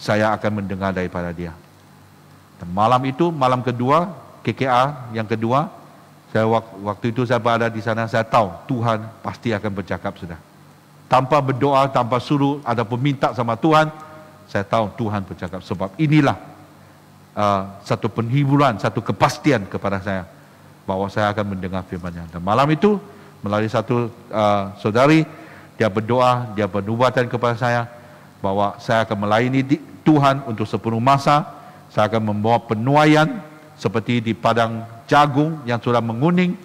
saya akan mendengar daripada dia. Dan malam itu, malam kedua, KKR yang kedua, waktu itu saya berada di sana, saya tahu Tuhan pasti akan bercakap sudah. Tanpa berdoa, tanpa suruh ataupun minta sama Tuhan, saya tahu Tuhan bercakap. Sebab inilah satu penghiburan, satu kepastian kepada saya bahwa saya akan mendengar firman-Nya. Dan malam itu, melalui satu saudari, dia berdoa, dia bernubuatan kepada saya bahwa saya akan melayani Tuhan untuk sepenuh masa. Saya akan membawa penuaian seperti di padang jagung yang sudah menguning,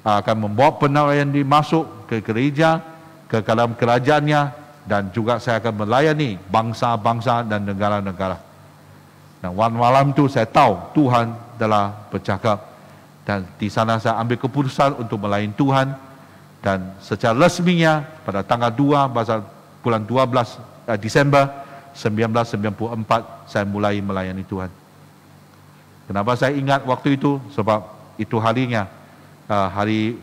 akan membawa penuaian dimasuk ke gereja, ke dalam kerajaannya, dan juga saya akan melayani bangsa-bangsa dan negara-negara. Dan malam itu saya tahu Tuhan telah bercakap, dan di sana saya ambil keputusan untuk melayani Tuhan. Dan secara resminya pada tanggal 2 bulan 12 Disember 1994 saya mulai melayani Tuhan. Kenapa saya ingat waktu itu? Sebab itu harinya hari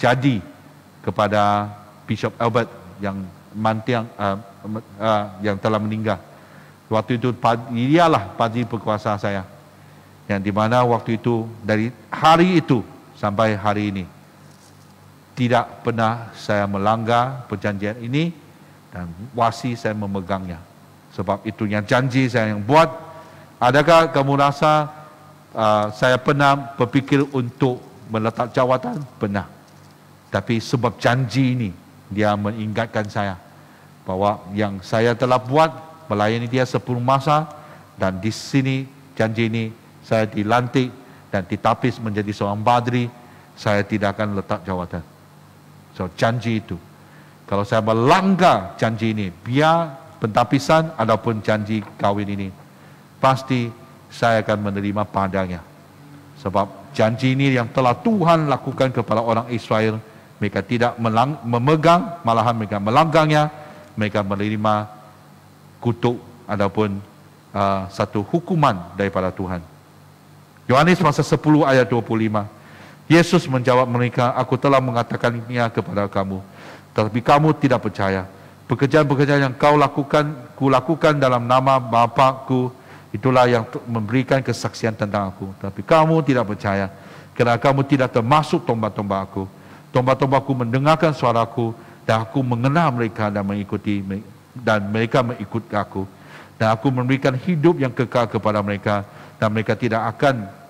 jadi kepada Bishop Albert yang mantiang yang telah meninggal. Waktu itu dialah pagi berkuasa saya, yang dimana waktu itu dari hari itu sampai hari ini tidak pernah saya melanggar perjanjian ini, dan wasi saya memegangnya. Sebab itu yang janji saya yang buat. Adakah kamu rasa saya pernah berfikir untuk meletak jawatan? Pernah. Tapi sebab janji ini, dia mengingatkan saya bahwa yang saya telah buat, melayani dia sepenuh masa, dan di sini janji ini saya dilantik dan ditapis menjadi seorang badri, saya tidak akan letak jawatan. So janji itu, kalau saya melanggar janji ini, biar pentapisan ataupun janji kahwin ini, pasti saya akan menerima padanya. Sebab janji ini yang telah Tuhan lakukan kepada orang Israel, mereka tidak memegang, malahan mereka melanggarnya, mereka menerima kutuk ataupun satu hukuman daripada Tuhan. Yohanes pasal 10 ayat 25. Yesus menjawab mereka, aku telah mengatakannya kepada kamu, tetapi kamu tidak percaya. Pekerjaan-pekerjaan yang ku lakukan dalam nama Bapa-Ku, itulah yang memberikan kesaksian tentang aku. Tapi kamu tidak percaya, kerana kamu tidak termasuk domba-domba aku. Domba-domba aku mendengarkan suaraku, dan aku mengenal mereka dan mereka mengikut aku. Dan aku memberikan hidup yang kekal kepada mereka, dan mereka tidak akan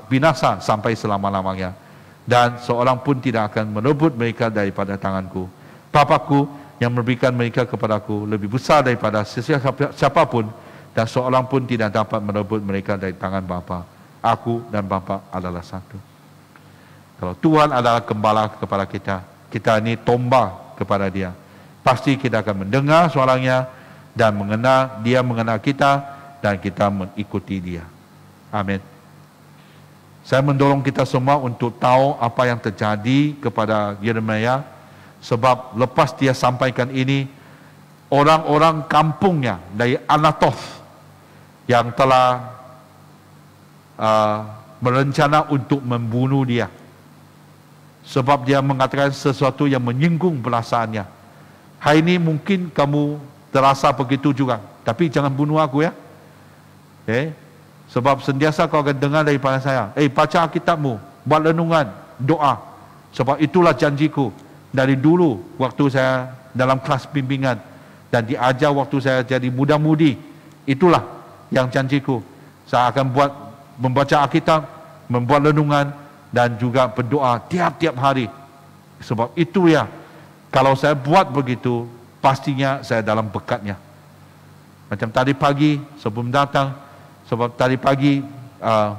binasa sampai selama-lamanya, dan seorang pun tidak akan merebut mereka daripada tanganku. Bapa-Ku yang memberikan mereka kepadaku lebih besar daripada siapapun, dan seorang pun tidak dapat merebut mereka dari tangan Bapa. Aku dan Bapa adalah satu. Kalau Tuhan adalah gembala kepada kita, kita ini domba kepada Dia, pasti kita akan mendengar suaranya dan Dia mengenal kita, dan kita mengikuti Dia. Amin. Saya mendorong kita semua untuk tahu apa yang terjadi kepada Yeremia, sebab lepas dia sampaikan ini, orang-orang kampungnya dari Anatoth yang telah berencana untuk membunuh dia, sebab dia mengatakan sesuatu yang menyinggung perasaannya. Hari ini mungkin kamu terasa begitu juga, tapi jangan bunuh aku ya. Sebab sentiasa kau akan dengar daripada saya, baca Alkitabmu, buat renungan, doa. Sebab itulah janjiku dari dulu waktu saya dalam kelas bimbingan, dan diajar waktu saya jadi muda-mudi. Itulah yang janjiku. Saya akan membaca Alkitab, membuat renungan, dan juga berdoa tiap-tiap hari. Sebab itu ya, kalau saya buat begitu, pastinya saya dalam berkatnya. Macam tadi pagi sebelum datang, sebab tadi pagi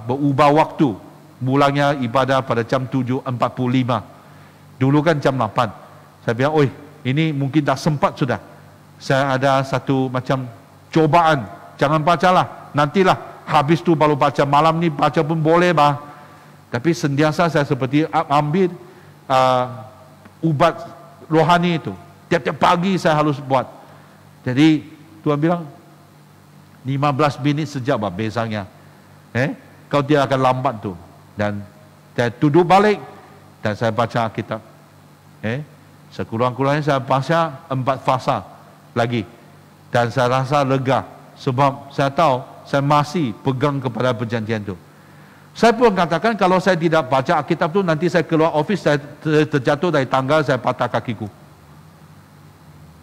berubah waktu, mulanya ibadah pada jam 7.45. Dulu kan jam 8. Saya bilang, ini mungkin dah sempat sudah. Saya ada satu macam cobaan. Jangan bacalah, nantilah habis tu baru baca. Malam ni baca pun boleh bah. Tapi sentiasa saya seperti ambil ubat rohani itu. Tiap-tiap pagi saya harus buat. Jadi Tuhan bilang 15 minit sejak besarnya. Kau tidak akan lambat tu. Dan saya duduk balik dan saya baca Alkitab. Sekurang-kurangnya saya baca 4 fasa lagi. Dan saya rasa lega. Sebab saya tahu saya masih pegang kepada perjanjian itu. Saya pun katakan kalau saya tidak baca Alkitab itu, nanti saya keluar office, saya terjatuh dari tangga, saya patah kakiku.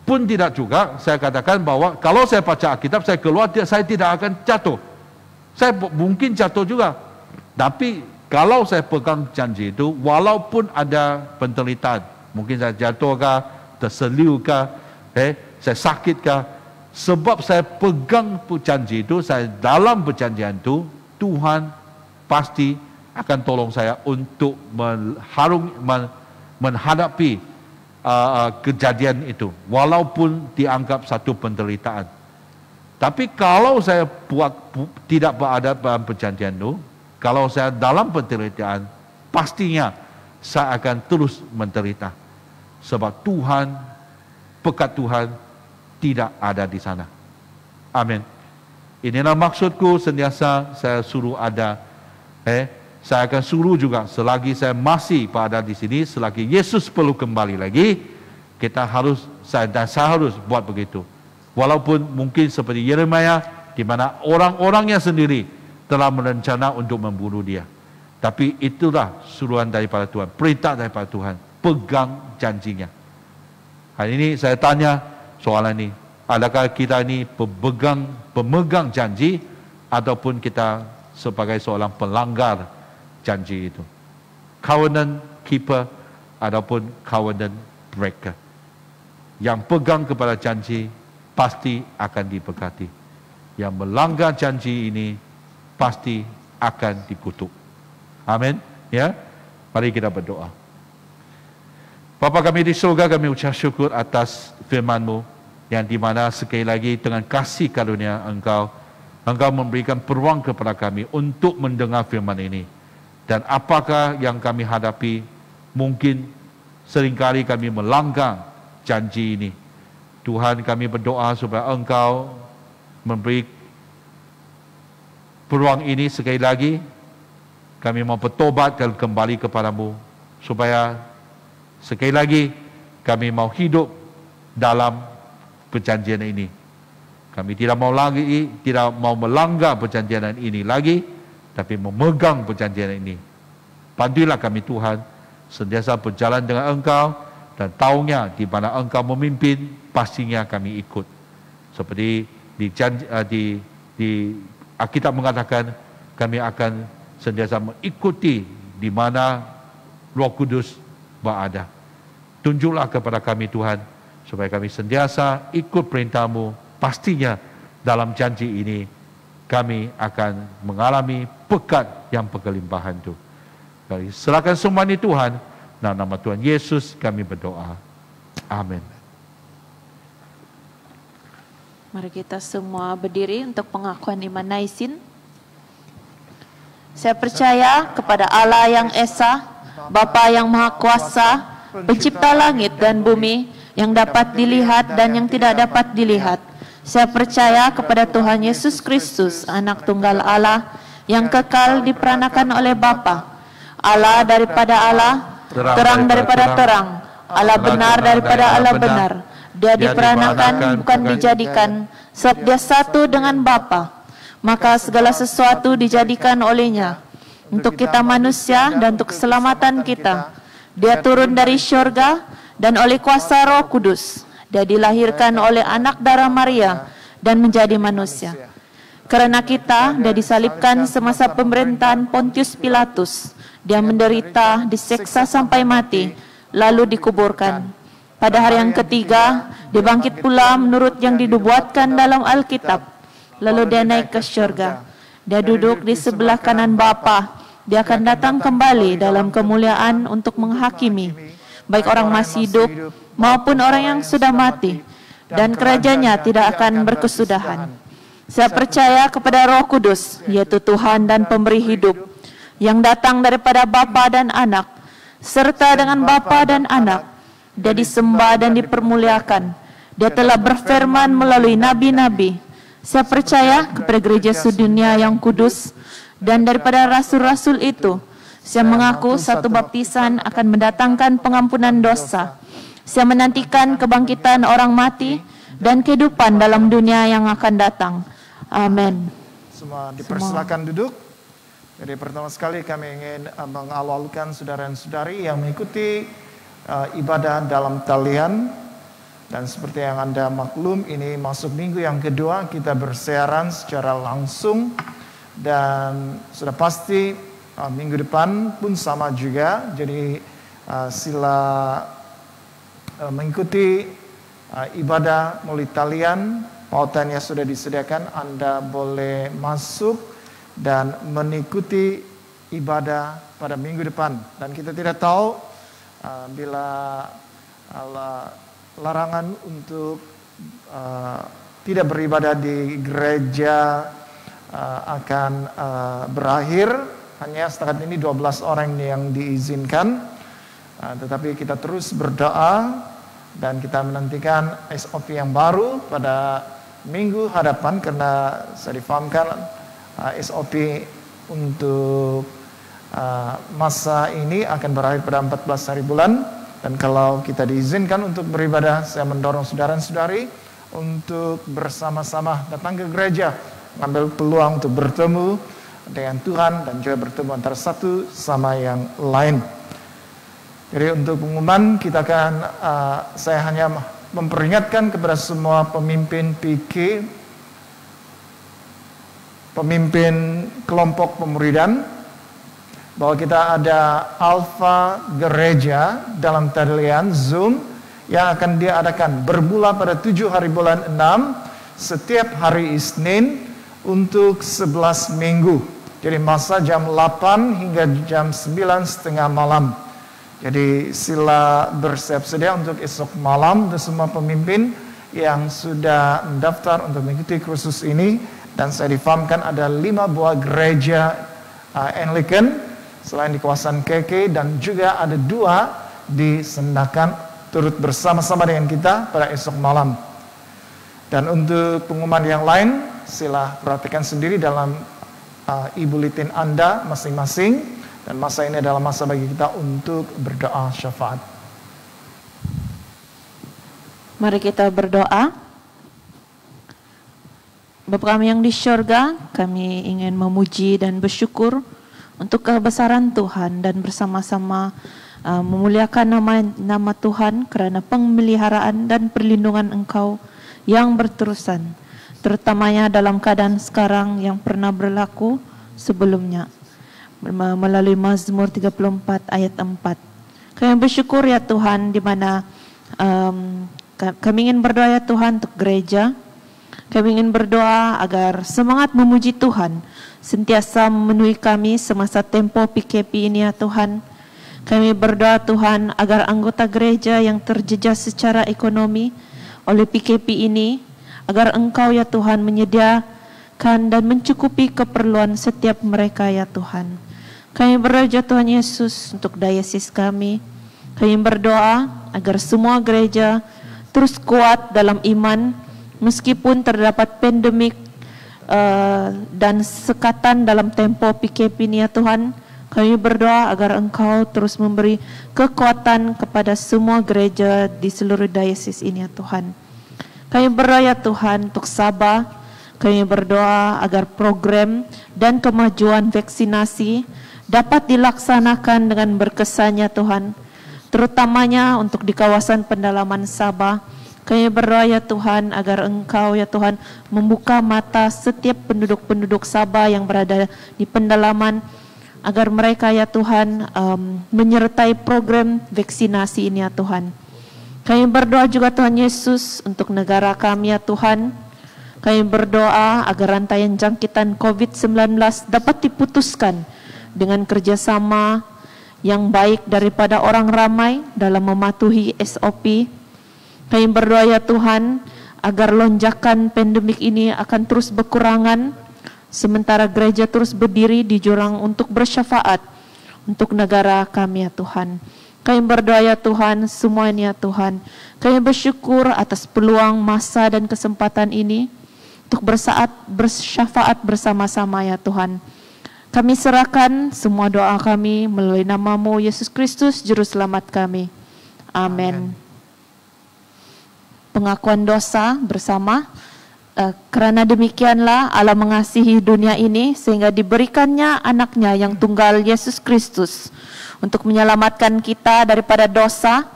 Pun tidak juga saya katakan bahwa kalau saya baca Alkitab, saya keluar, saya tidak akan jatuh. Saya mungkin jatuh juga. Tapi kalau saya pegang janji itu, walaupun ada penderitaan, mungkin saya jatuh kah, terseliu kah, saya sakit kah, sebab saya pegang janji itu, saya dalam perjanjian itu, Tuhan pasti akan tolong saya untuk menghadapi kejadian itu, walaupun dianggap satu penderitaan. Tapi kalau saya tidak berada dalam perjanjian itu, kalau saya dalam penderitaan, pastinya saya akan terus menderita. Sebab Tuhan, pekat Tuhan tidak ada di sana. Amin. Inilah maksudku, sentiasa saya suruh ada. Saya akan suruh juga selagi saya masih berada di sini, selagi Yesus perlu kembali lagi, saya harus buat begitu. Walaupun mungkin seperti Yeremia, di mana orang-orangnya sendiri telah merencana untuk membunuh dia. Tapi itulah suruhan daripada Tuhan, perintah daripada Tuhan, pegang janjinya. Hari ini saya tanya soalan ini, adakah kita ini pemegang janji ataupun kita sebagai seorang pelanggar janji itu? Covenant keeper ataupun covenant breaker. Yang pegang kepada janji pasti akan diberkati. Yang melanggar janji ini pasti akan dikutuk. Amin. Ya, mari kita berdoa. Bapa kami di surga, kami ucap syukur atas firman-Mu yang di mana sekali lagi dengan kasih karunia Engkau memberikan peluang kepada kami untuk mendengar firman ini. Dan apakah yang kami hadapi, mungkin seringkali kami melanggar janji ini. Tuhan, kami berdoa supaya Engkau memberi peluang ini sekali lagi. Kami mau bertobat dan kembali kepadamu, supaya sekali lagi kami mau hidup dalam perjanjian ini. Kami tidak mau melanggar perjanjian ini lagi, tapi memegang perjanjian ini. Bantulah kami Tuhan, sentiasa berjalan dengan Engkau, dan tahunya di mana Engkau memimpin, pastinya kami ikut. Seperti di Alkitab mengatakan, kami akan sentiasa mengikuti di mana Roh Kudus berada. Tunjuklah kepada kami Tuhan, supaya kami sentiasa ikut perintah-Mu. Pastinya dalam janji ini kami akan mengalami berkat yang berkelimpahan itu. Kami serahkan semua ini Tuhan, dalam nama Tuhan Yesus kami berdoa. Amin. Mari kita semua berdiri untuk pengakuan iman Naisin. Saya percaya kepada Allah yang Esa, Bapa yang Maha Kuasa, Pencipta langit dan bumi, yang dapat dilihat dan yang tidak dapat dilihat. Saya percaya kepada Tuhan Yesus Kristus, Anak Tunggal Allah, yang kekal diperanakan oleh Bapa, Allah daripada Allah, terang daripada terang, Allah benar daripada Allah benar. Dia diperanakan, bukan dijadikan, sebab Dia satu dengan Bapa. Maka segala sesuatu dijadikan olehnya, untuk kita manusia dan untuk keselamatan kita. Dia turun dari syurga, dan oleh kuasa Roh Kudus Dia dilahirkan oleh anak darah Maria dan menjadi manusia. Karena kita, Dia disalibkan semasa pemerintahan Pontius Pilatus. Dia menderita, diseksa sampai mati, lalu dikuburkan. Pada hari yang ketiga, Dia bangkit pula menurut yang dinubuatkan dalam Alkitab. Lalu Dia naik ke syurga. Dia duduk di sebelah kanan Bapa. Dia akan datang kembali dalam kemuliaan untuk menghakimi baik orang masih hidup maupun orang yang sudah mati, dan kerajaannya tidak akan berkesudahan. Saya percaya kepada Roh Kudus, yaitu Tuhan dan pemberi hidup, yang datang daripada Bapa dan Anak, serta dengan Bapa dan Anak, Dia disembah dan dipermuliakan. Dia telah berfirman melalui nabi-nabi. Saya percaya kepada gereja sedunia yang kudus, dan daripada rasul-rasul itu, saya mengaku satu baptisan akan mendatangkan pengampunan dosa. Saya menantikan kebangkitan orang mati dan kehidupan dalam dunia yang akan datang. Amin. Semua dipersilakan duduk. Jadi pertama sekali kami ingin mengawalkan saudara dan saudari yang mengikuti ibadah dalam talian. Dan seperti yang Anda maklum, ini masuk minggu yang kedua kita bersiaran secara langsung. Dan sudah pasti minggu depan pun sama juga. Jadi sila mengikuti ibadah melalui talian. Pautannya sudah disediakan. Anda boleh masuk dan mengikuti ibadah pada minggu depan. Dan kita tidak tahu bila larangan untuk tidak beribadah di gereja akan berakhir. Hanya setakat ini 12 orang yang diizinkan. Tetapi kita terus berdoa dan kita menantikan SOP yang baru pada minggu hadapan, karena saya difahamkan SOP untuk masa ini akan berakhir pada 14 hari bulan. Dan kalau kita diizinkan untuk beribadah, saya mendorong saudara-saudari untuk bersama-sama datang ke gereja, mengambil peluang untuk bertemu dengan Tuhan dan juga bertemu antara satu sama yang lain. Jadi untuk pengumuman kita akan, saya hanya memperingatkan kepada semua pemimpin PK, pemimpin kelompok pemuridan, bahwa kita ada Alfa Gereja dalam talian Zoom yang akan diadakan bermula pada 7 hari bulan 6 setiap hari Isnin untuk 11 minggu. Jadi masa jam 8 hingga jam 9:30 malam. Jadi sila bersiap sedia untuk esok malam untuk semua pemimpin yang sudah mendaftar untuk mengikuti kursus ini. Dan saya difahamkan ada 5 buah gereja Anglican selain di kawasan KK, dan juga ada 2 di Sendakan turut bersama-sama dengan kita pada esok malam. Dan untuk pengumuman yang lain, sila perhatikan sendiri dalam e-bulletin Anda masing-masing. Dan masa ini adalah masa bagi kita untuk berdoa syafaat. Mari kita berdoa. Bapa kami yang di syurga, kami ingin memuji dan bersyukur untuk kebesaran Tuhan dan bersama-sama memuliakan nama Tuhan kerana pemeliharaan dan perlindungan Engkau yang berterusan, terutamanya dalam keadaan sekarang yang pernah berlaku sebelumnya. Melalui Mazmur 34 ayat 4. Kami bersyukur ya Tuhan, di mana kami ingin berdoa ya Tuhan untuk gereja. Kami ingin berdoa agar semangat memuji Tuhan sentiasa memenuhi kami semasa tempo PKP ini ya Tuhan. Kami berdoa Tuhan agar anggota gereja yang terjejas secara ekonomi oleh PKP ini, agar Engkau ya Tuhan menyediakan dan mencukupi keperluan setiap mereka ya Tuhan. Kami berdoa ya Tuhan Yesus untuk dayesis kami. Kami berdoa agar semua gereja terus kuat dalam iman meskipun terdapat pandemik dan sekatan dalam tempo PKP ini ya Tuhan. Kami berdoa agar Engkau terus memberi kekuatan kepada semua gereja di seluruh dayesis ini ya Tuhan. Kami berdoa ya Tuhan untuk Sabah. Kami berdoa agar program dan kemajuan vaksinasi dapat dilaksanakan dengan berkesan ya Tuhan, terutamanya untuk di kawasan pendalaman Sabah. Kami berdoa ya Tuhan agar Engkau ya Tuhan membuka mata setiap penduduk-penduduk Sabah yang berada di pendalaman, agar mereka ya Tuhan menyertai program vaksinasi ini ya Tuhan. Kami berdoa juga Tuhan Yesus untuk negara kami ya Tuhan. Kami berdoa agar rantaian jangkitan COVID-19 dapat diputuskan dengan kerjasama yang baik daripada orang ramai dalam mematuhi SOP. Kami berdoa ya Tuhan agar lonjakan pandemik ini akan terus berkurangan sementara gereja terus berdiri di jurang untuk bersyafaat untuk negara kami ya Tuhan. Kami berdoa ya Tuhan, semuanya ya Tuhan. Kami bersyukur atas peluang, masa dan kesempatan ini untuk bersyafaat bersama-sama ya Tuhan. Kami serahkan semua doa kami melalui nama-Mu Yesus Kristus Juru Selamat kami. Amin. Pengakuan dosa bersama. Kerana demikianlah Allah mengasihi dunia ini sehingga diberikannya anaknya yang tunggal Yesus Kristus untuk menyelamatkan kita daripada dosa,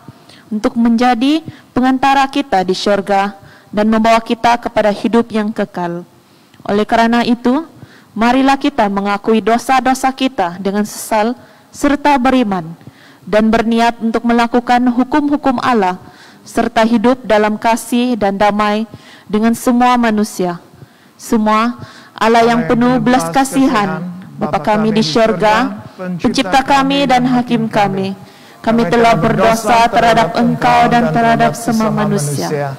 untuk menjadi pengantara kita di syurga dan membawa kita kepada hidup yang kekal. Oleh karena itu, marilah kita mengakui dosa-dosa kita dengan sesal serta beriman dan berniat untuk melakukan hukum-hukum Allah serta hidup dalam kasih dan damai dengan semua manusia. Semua Allah yang penuh belas kasihan, Bapa kami di syurga, pencipta kami dan hakim kami. Kami telah berdosa terhadap Engkau dan terhadap semua manusia,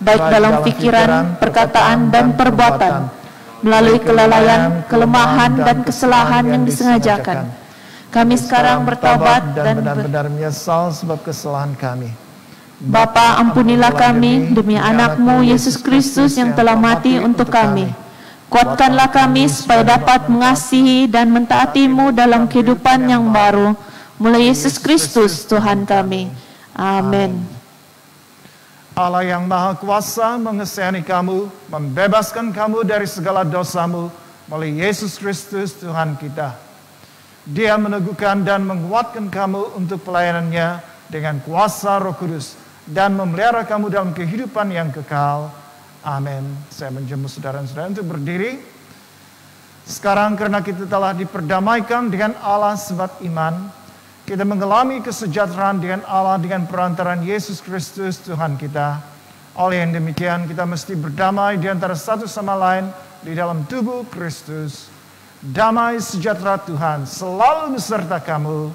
baik dalam pikiran, perkataan dan perbuatan, melalui kelalaian, kelemahan dan kesalahan yang disengajakan. Kami sekarang bertobat dan benar-benar menyesal sebab kesalahan kami. Bapa, ampunilah kami demi anak-Mu Yesus Kristus yang telah mati untuk kami. Kuatkanlah kami supaya dapat mengasihi dan mentaati-Mu dalam kehidupan yang baru, melalui Yesus Kristus Tuhan kami. Amin. Allah yang Maha Kuasa mengasihani kamu, membebaskan kamu dari segala dosamu melalui Yesus Kristus Tuhan kita. Dia meneguhkan dan menguatkan kamu untuk pelayanannya dengan kuasa Roh Kudus dan memelihara kamu dalam kehidupan yang kekal. Amin. Saya menjemput saudara-saudara untuk berdiri. Sekarang karena kita telah diperdamaikan dengan Allah sebab iman, kita mengalami kesejahteraan dengan Allah dengan perantaran Yesus Kristus Tuhan kita. Oleh yang demikian kita mesti berdamai di antara satu sama lain di dalam tubuh Kristus. Damai sejahtera Tuhan selalu beserta kamu.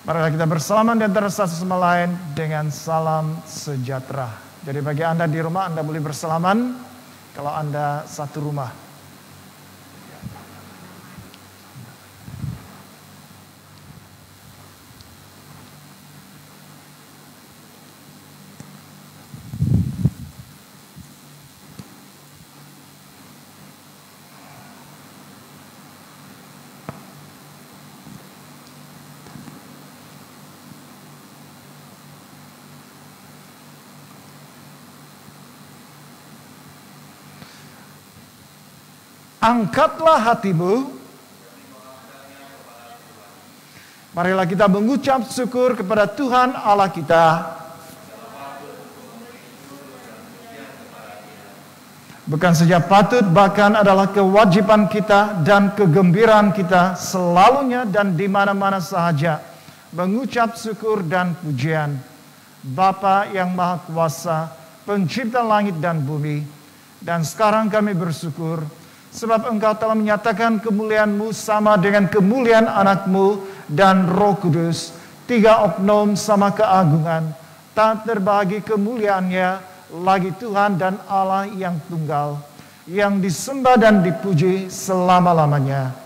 Marilah kita bersalaman di antara satu sama lain dengan salam sejahtera. Jadi bagi Anda di rumah, Anda boleh bersalaman kalau Anda satu rumah. Angkatlah hatimu. Marilah kita mengucap syukur kepada Tuhan Allah kita. Bukan saja patut, bahkan adalah kewajiban kita dan kegembiraan kita selalunya dan di mana-mana sahaja mengucap syukur dan pujian. Bapa yang Maha Kuasa, Pencipta langit dan bumi, dan sekarang kami bersyukur sebab Engkau telah menyatakan kemuliaan-Mu sama dengan kemuliaan anak-Mu dan Roh Kudus. 3 oknum sama keagungan. Tak terbagi kemuliaannya lagi Tuhan dan Allah yang tunggal, yang disembah dan dipuji selama-lamanya.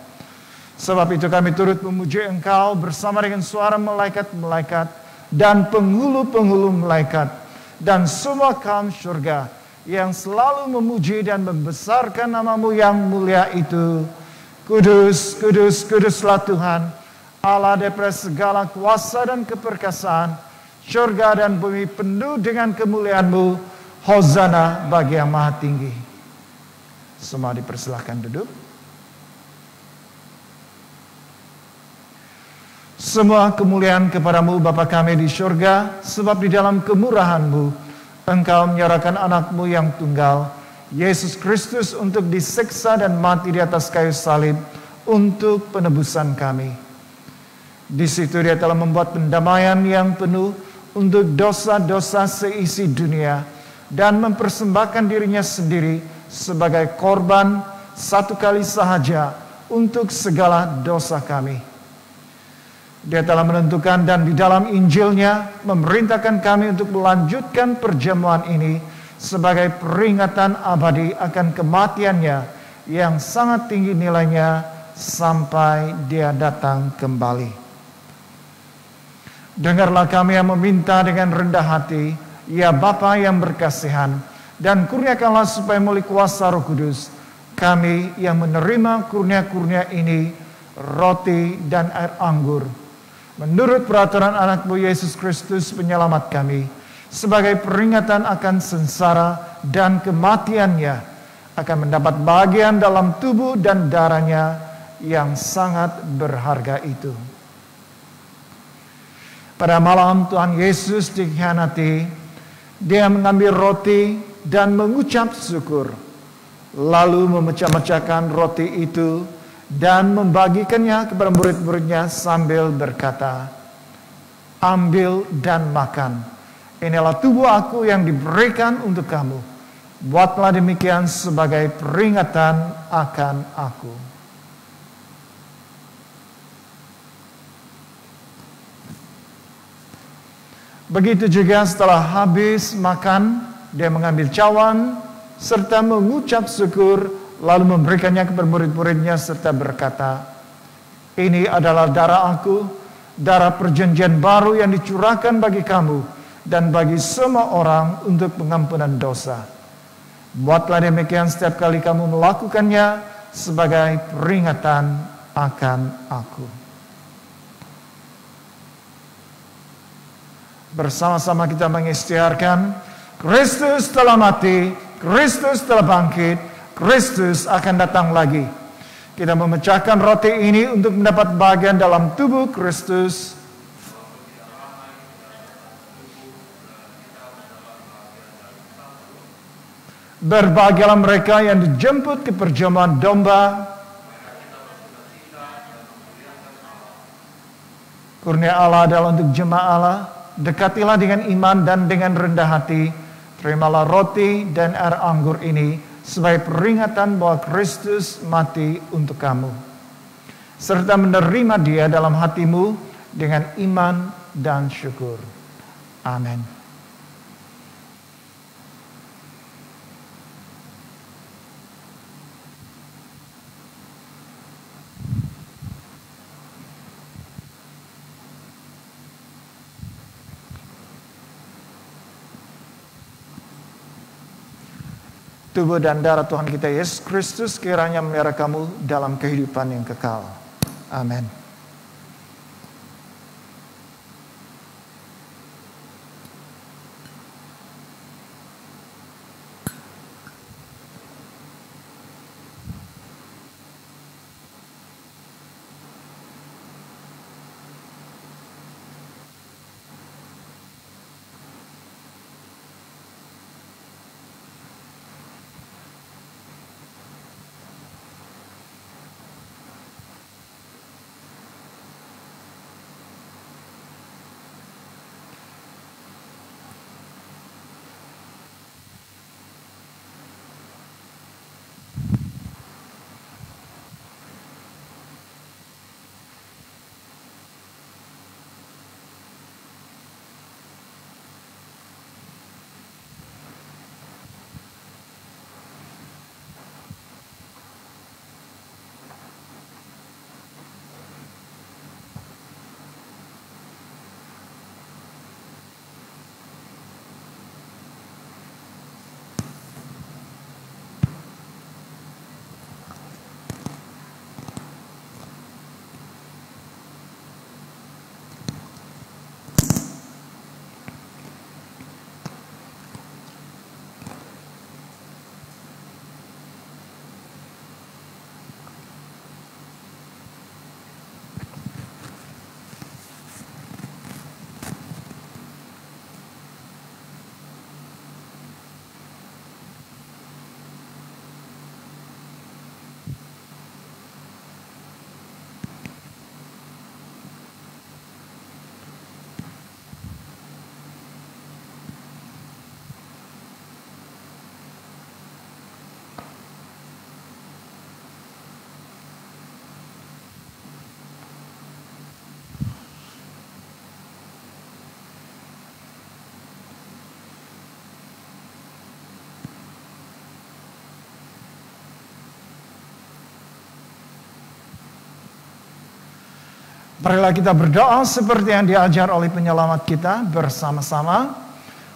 Sebab itu kami turut memuji Engkau bersama dengan suara malaikat-malaikat dan penghulu-penghulu malaikat dan semua kaum surga yang selalu memuji dan membesarkan nama-Mu yang mulia itu. Kudus, kudus, kuduslah Tuhan, Allah daripada segala kuasa dan keperkasaan. Surga dan bumi penuh dengan kemuliaan-Mu. Hosana bagi yang maha tinggi. Semua dipersilahkan duduk. Semua kemuliaan kepadamu Bapa kami di surga, sebab di dalam kemurahan-Mu Engkau menyerahkan anak-Mu yang tunggal, Yesus Kristus, untuk disiksa dan mati di atas kayu salib untuk penebusan kami. Di situ Dia telah membuat pendamaian yang penuh untuk dosa-dosa seisi dunia dan mempersembahkan dirinya sendiri sebagai korban satu kali sahaja untuk segala dosa kami. Dia telah menentukan dan di dalam Injilnya memerintahkan kami untuk melanjutkan perjamuan ini sebagai peringatan abadi akan kematiannya yang sangat tinggi nilainya sampai dia datang kembali. Dengarlah kami yang meminta dengan rendah hati, ya Bapa yang berkasihan, dan kurniakanlah supaya melalui kuasa Roh Kudus, kami yang menerima kurnia-kurnia ini, roti dan air anggur, menurut peraturan anak-Mu Yesus Kristus penyelamat kami, sebagai peringatan akan sengsara dan kematiannya, akan mendapat bagian dalam tubuh dan darahnya yang sangat berharga itu. Pada malam Tuhan Yesus dikhianati, dia mengambil roti dan mengucap syukur, lalu memecah-mecahkan roti itu dan membagikannya kepada murid-muridnya sambil berkata, "Ambil dan makan. Inilah tubuh aku yang diberikan untuk kamu. Buatlah demikian sebagai peringatan akan aku." Begitu juga setelah habis makan, dia mengambil cawan serta mengucap syukur, lalu memberikannya kepada murid-muridnya serta berkata, "Ini adalah darah aku, darah perjanjian baru yang dicurahkan bagi kamu dan bagi semua orang untuk pengampunan dosa. Buatlah demikian setiap kali kamu melakukannya sebagai peringatan akan aku." Bersama-sama kita mengisytiharkan, Kristus telah mati, Kristus telah bangkit, Kristus akan datang lagi. Kita memecahkan roti ini untuk mendapat bagian dalam tubuh Kristus. Berbahagialah mereka yang dijemput ke perjamuan domba. Kurnia Allah adalah untuk jemaah Allah. Dekatilah dengan iman dan dengan rendah hati. Terimalah roti dan air anggur ini sebagai peringatan bahwa Kristus mati untuk kamu, serta menerima Dia dalam hatimu dengan iman dan syukur. Amin. Tubuh dan darah Tuhan kita Yesus Kristus kiranya memelihara kamu dalam kehidupan yang kekal. Amin. Marilah kita berdoa seperti yang diajar oleh penyelamat kita bersama-sama.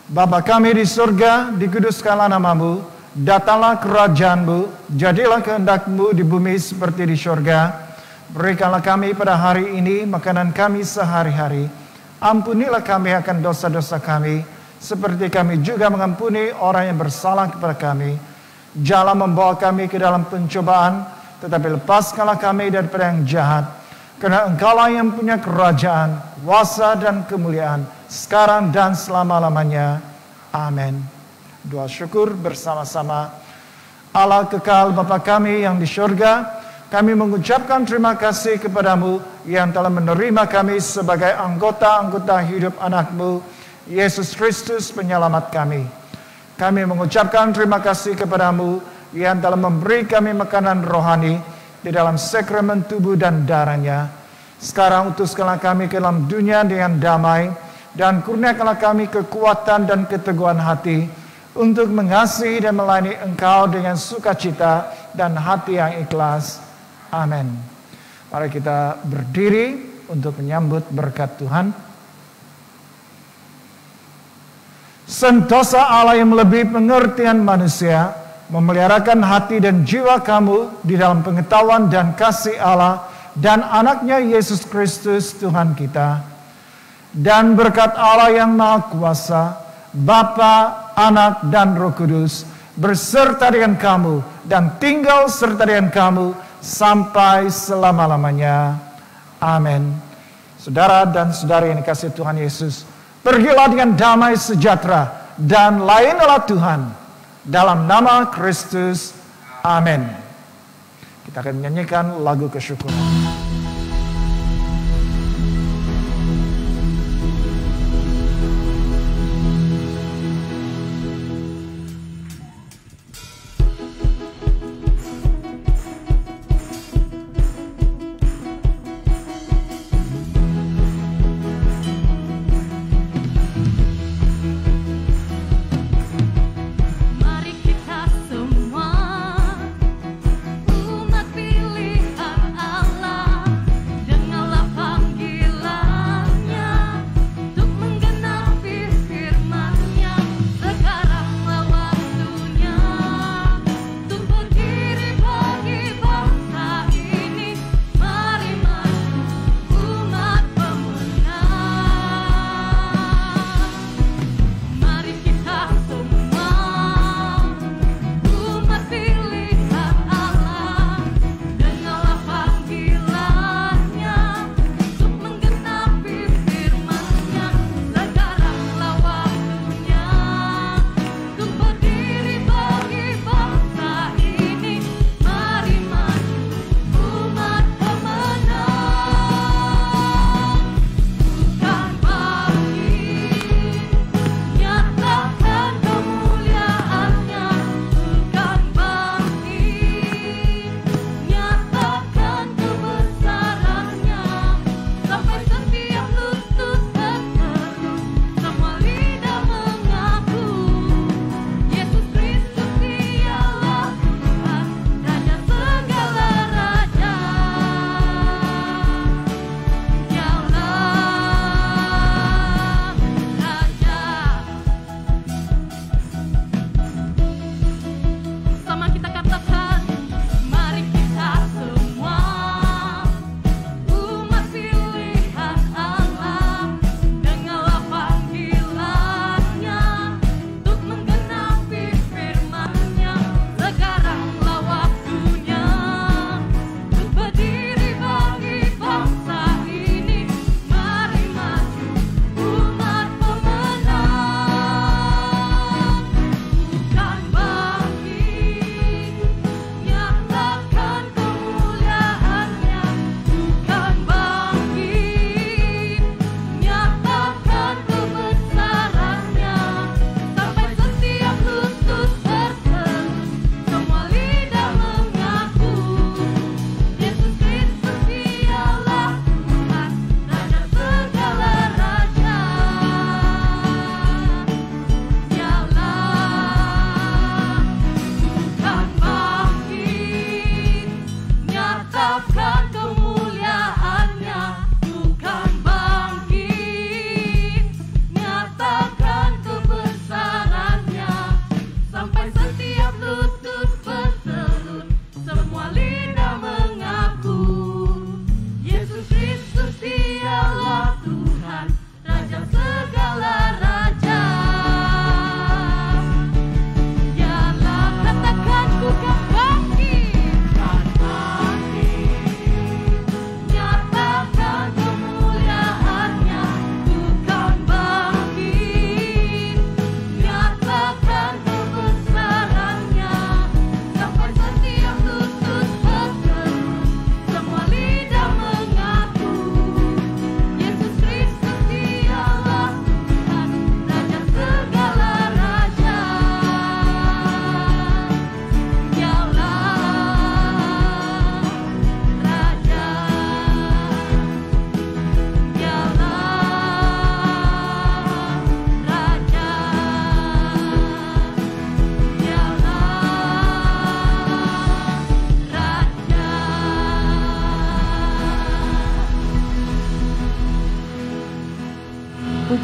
Bapa kami di surga, dikuduskanlah nama-Mu, datanglah kerajaan-Mu, jadilah kehendak-Mu di bumi seperti di surga. Berikanlah kami pada hari ini makanan kami sehari-hari. Ampunilah kami akan dosa-dosa kami, seperti kami juga mengampuni orang yang bersalah kepada kami. Janganlah membawa kami ke dalam pencobaan, tetapi lepaskanlah kami daripada yang jahat. Karena Engkaulah yang punya kerajaan, kuasa dan kemuliaan, sekarang dan selama-lamanya. Amin. Doa syukur bersama-sama. Allah kekal Bapa kami yang di surga, kami mengucapkan terima kasih kepada-Mu yang telah menerima kami sebagai anggota-anggota hidup anak-Mu, Yesus Kristus penyelamat kami. Kami mengucapkan terima kasih kepada-Mu yang telah memberi kami makanan rohani di dalam sakramen tubuh dan darah-Nya. Sekarang utuskanlah kami ke dalam dunia dengan damai, dan kurniakanlah kami kekuatan dan keteguhan hati untuk mengasihi dan melayani Engkau dengan sukacita dan hati yang ikhlas. Amin. Mari kita berdiri untuk menyambut berkat Tuhan. Sentosa Allah yang melebihi pengertian manusia, memeliharakan hati dan jiwa kamu di dalam pengetahuan dan kasih Allah dan anaknya Yesus Kristus Tuhan kita. Dan berkat Allah yang Maha Kuasa, Bapa, Anak, dan Roh Kudus, berserta dengan kamu dan tinggal serta dengan kamu sampai selama-lamanya. Amin. Saudara dan saudari yang dikasihi Tuhan Yesus, pergilah dengan damai sejahtera dan layanilah Tuhan. Dalam nama Kristus, amin. Kita akan menyanyikan lagu kesyukuran. Umat pilihan Allah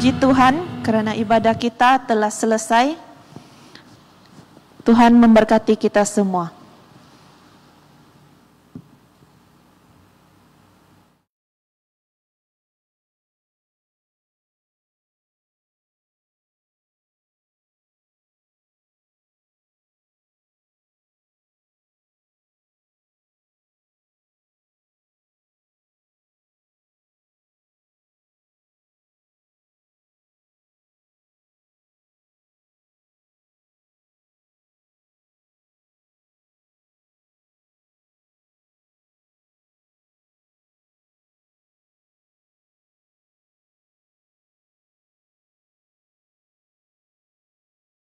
Puji Tuhan kerana ibadah kita telah selesai. Tuhan memberkati kita semua.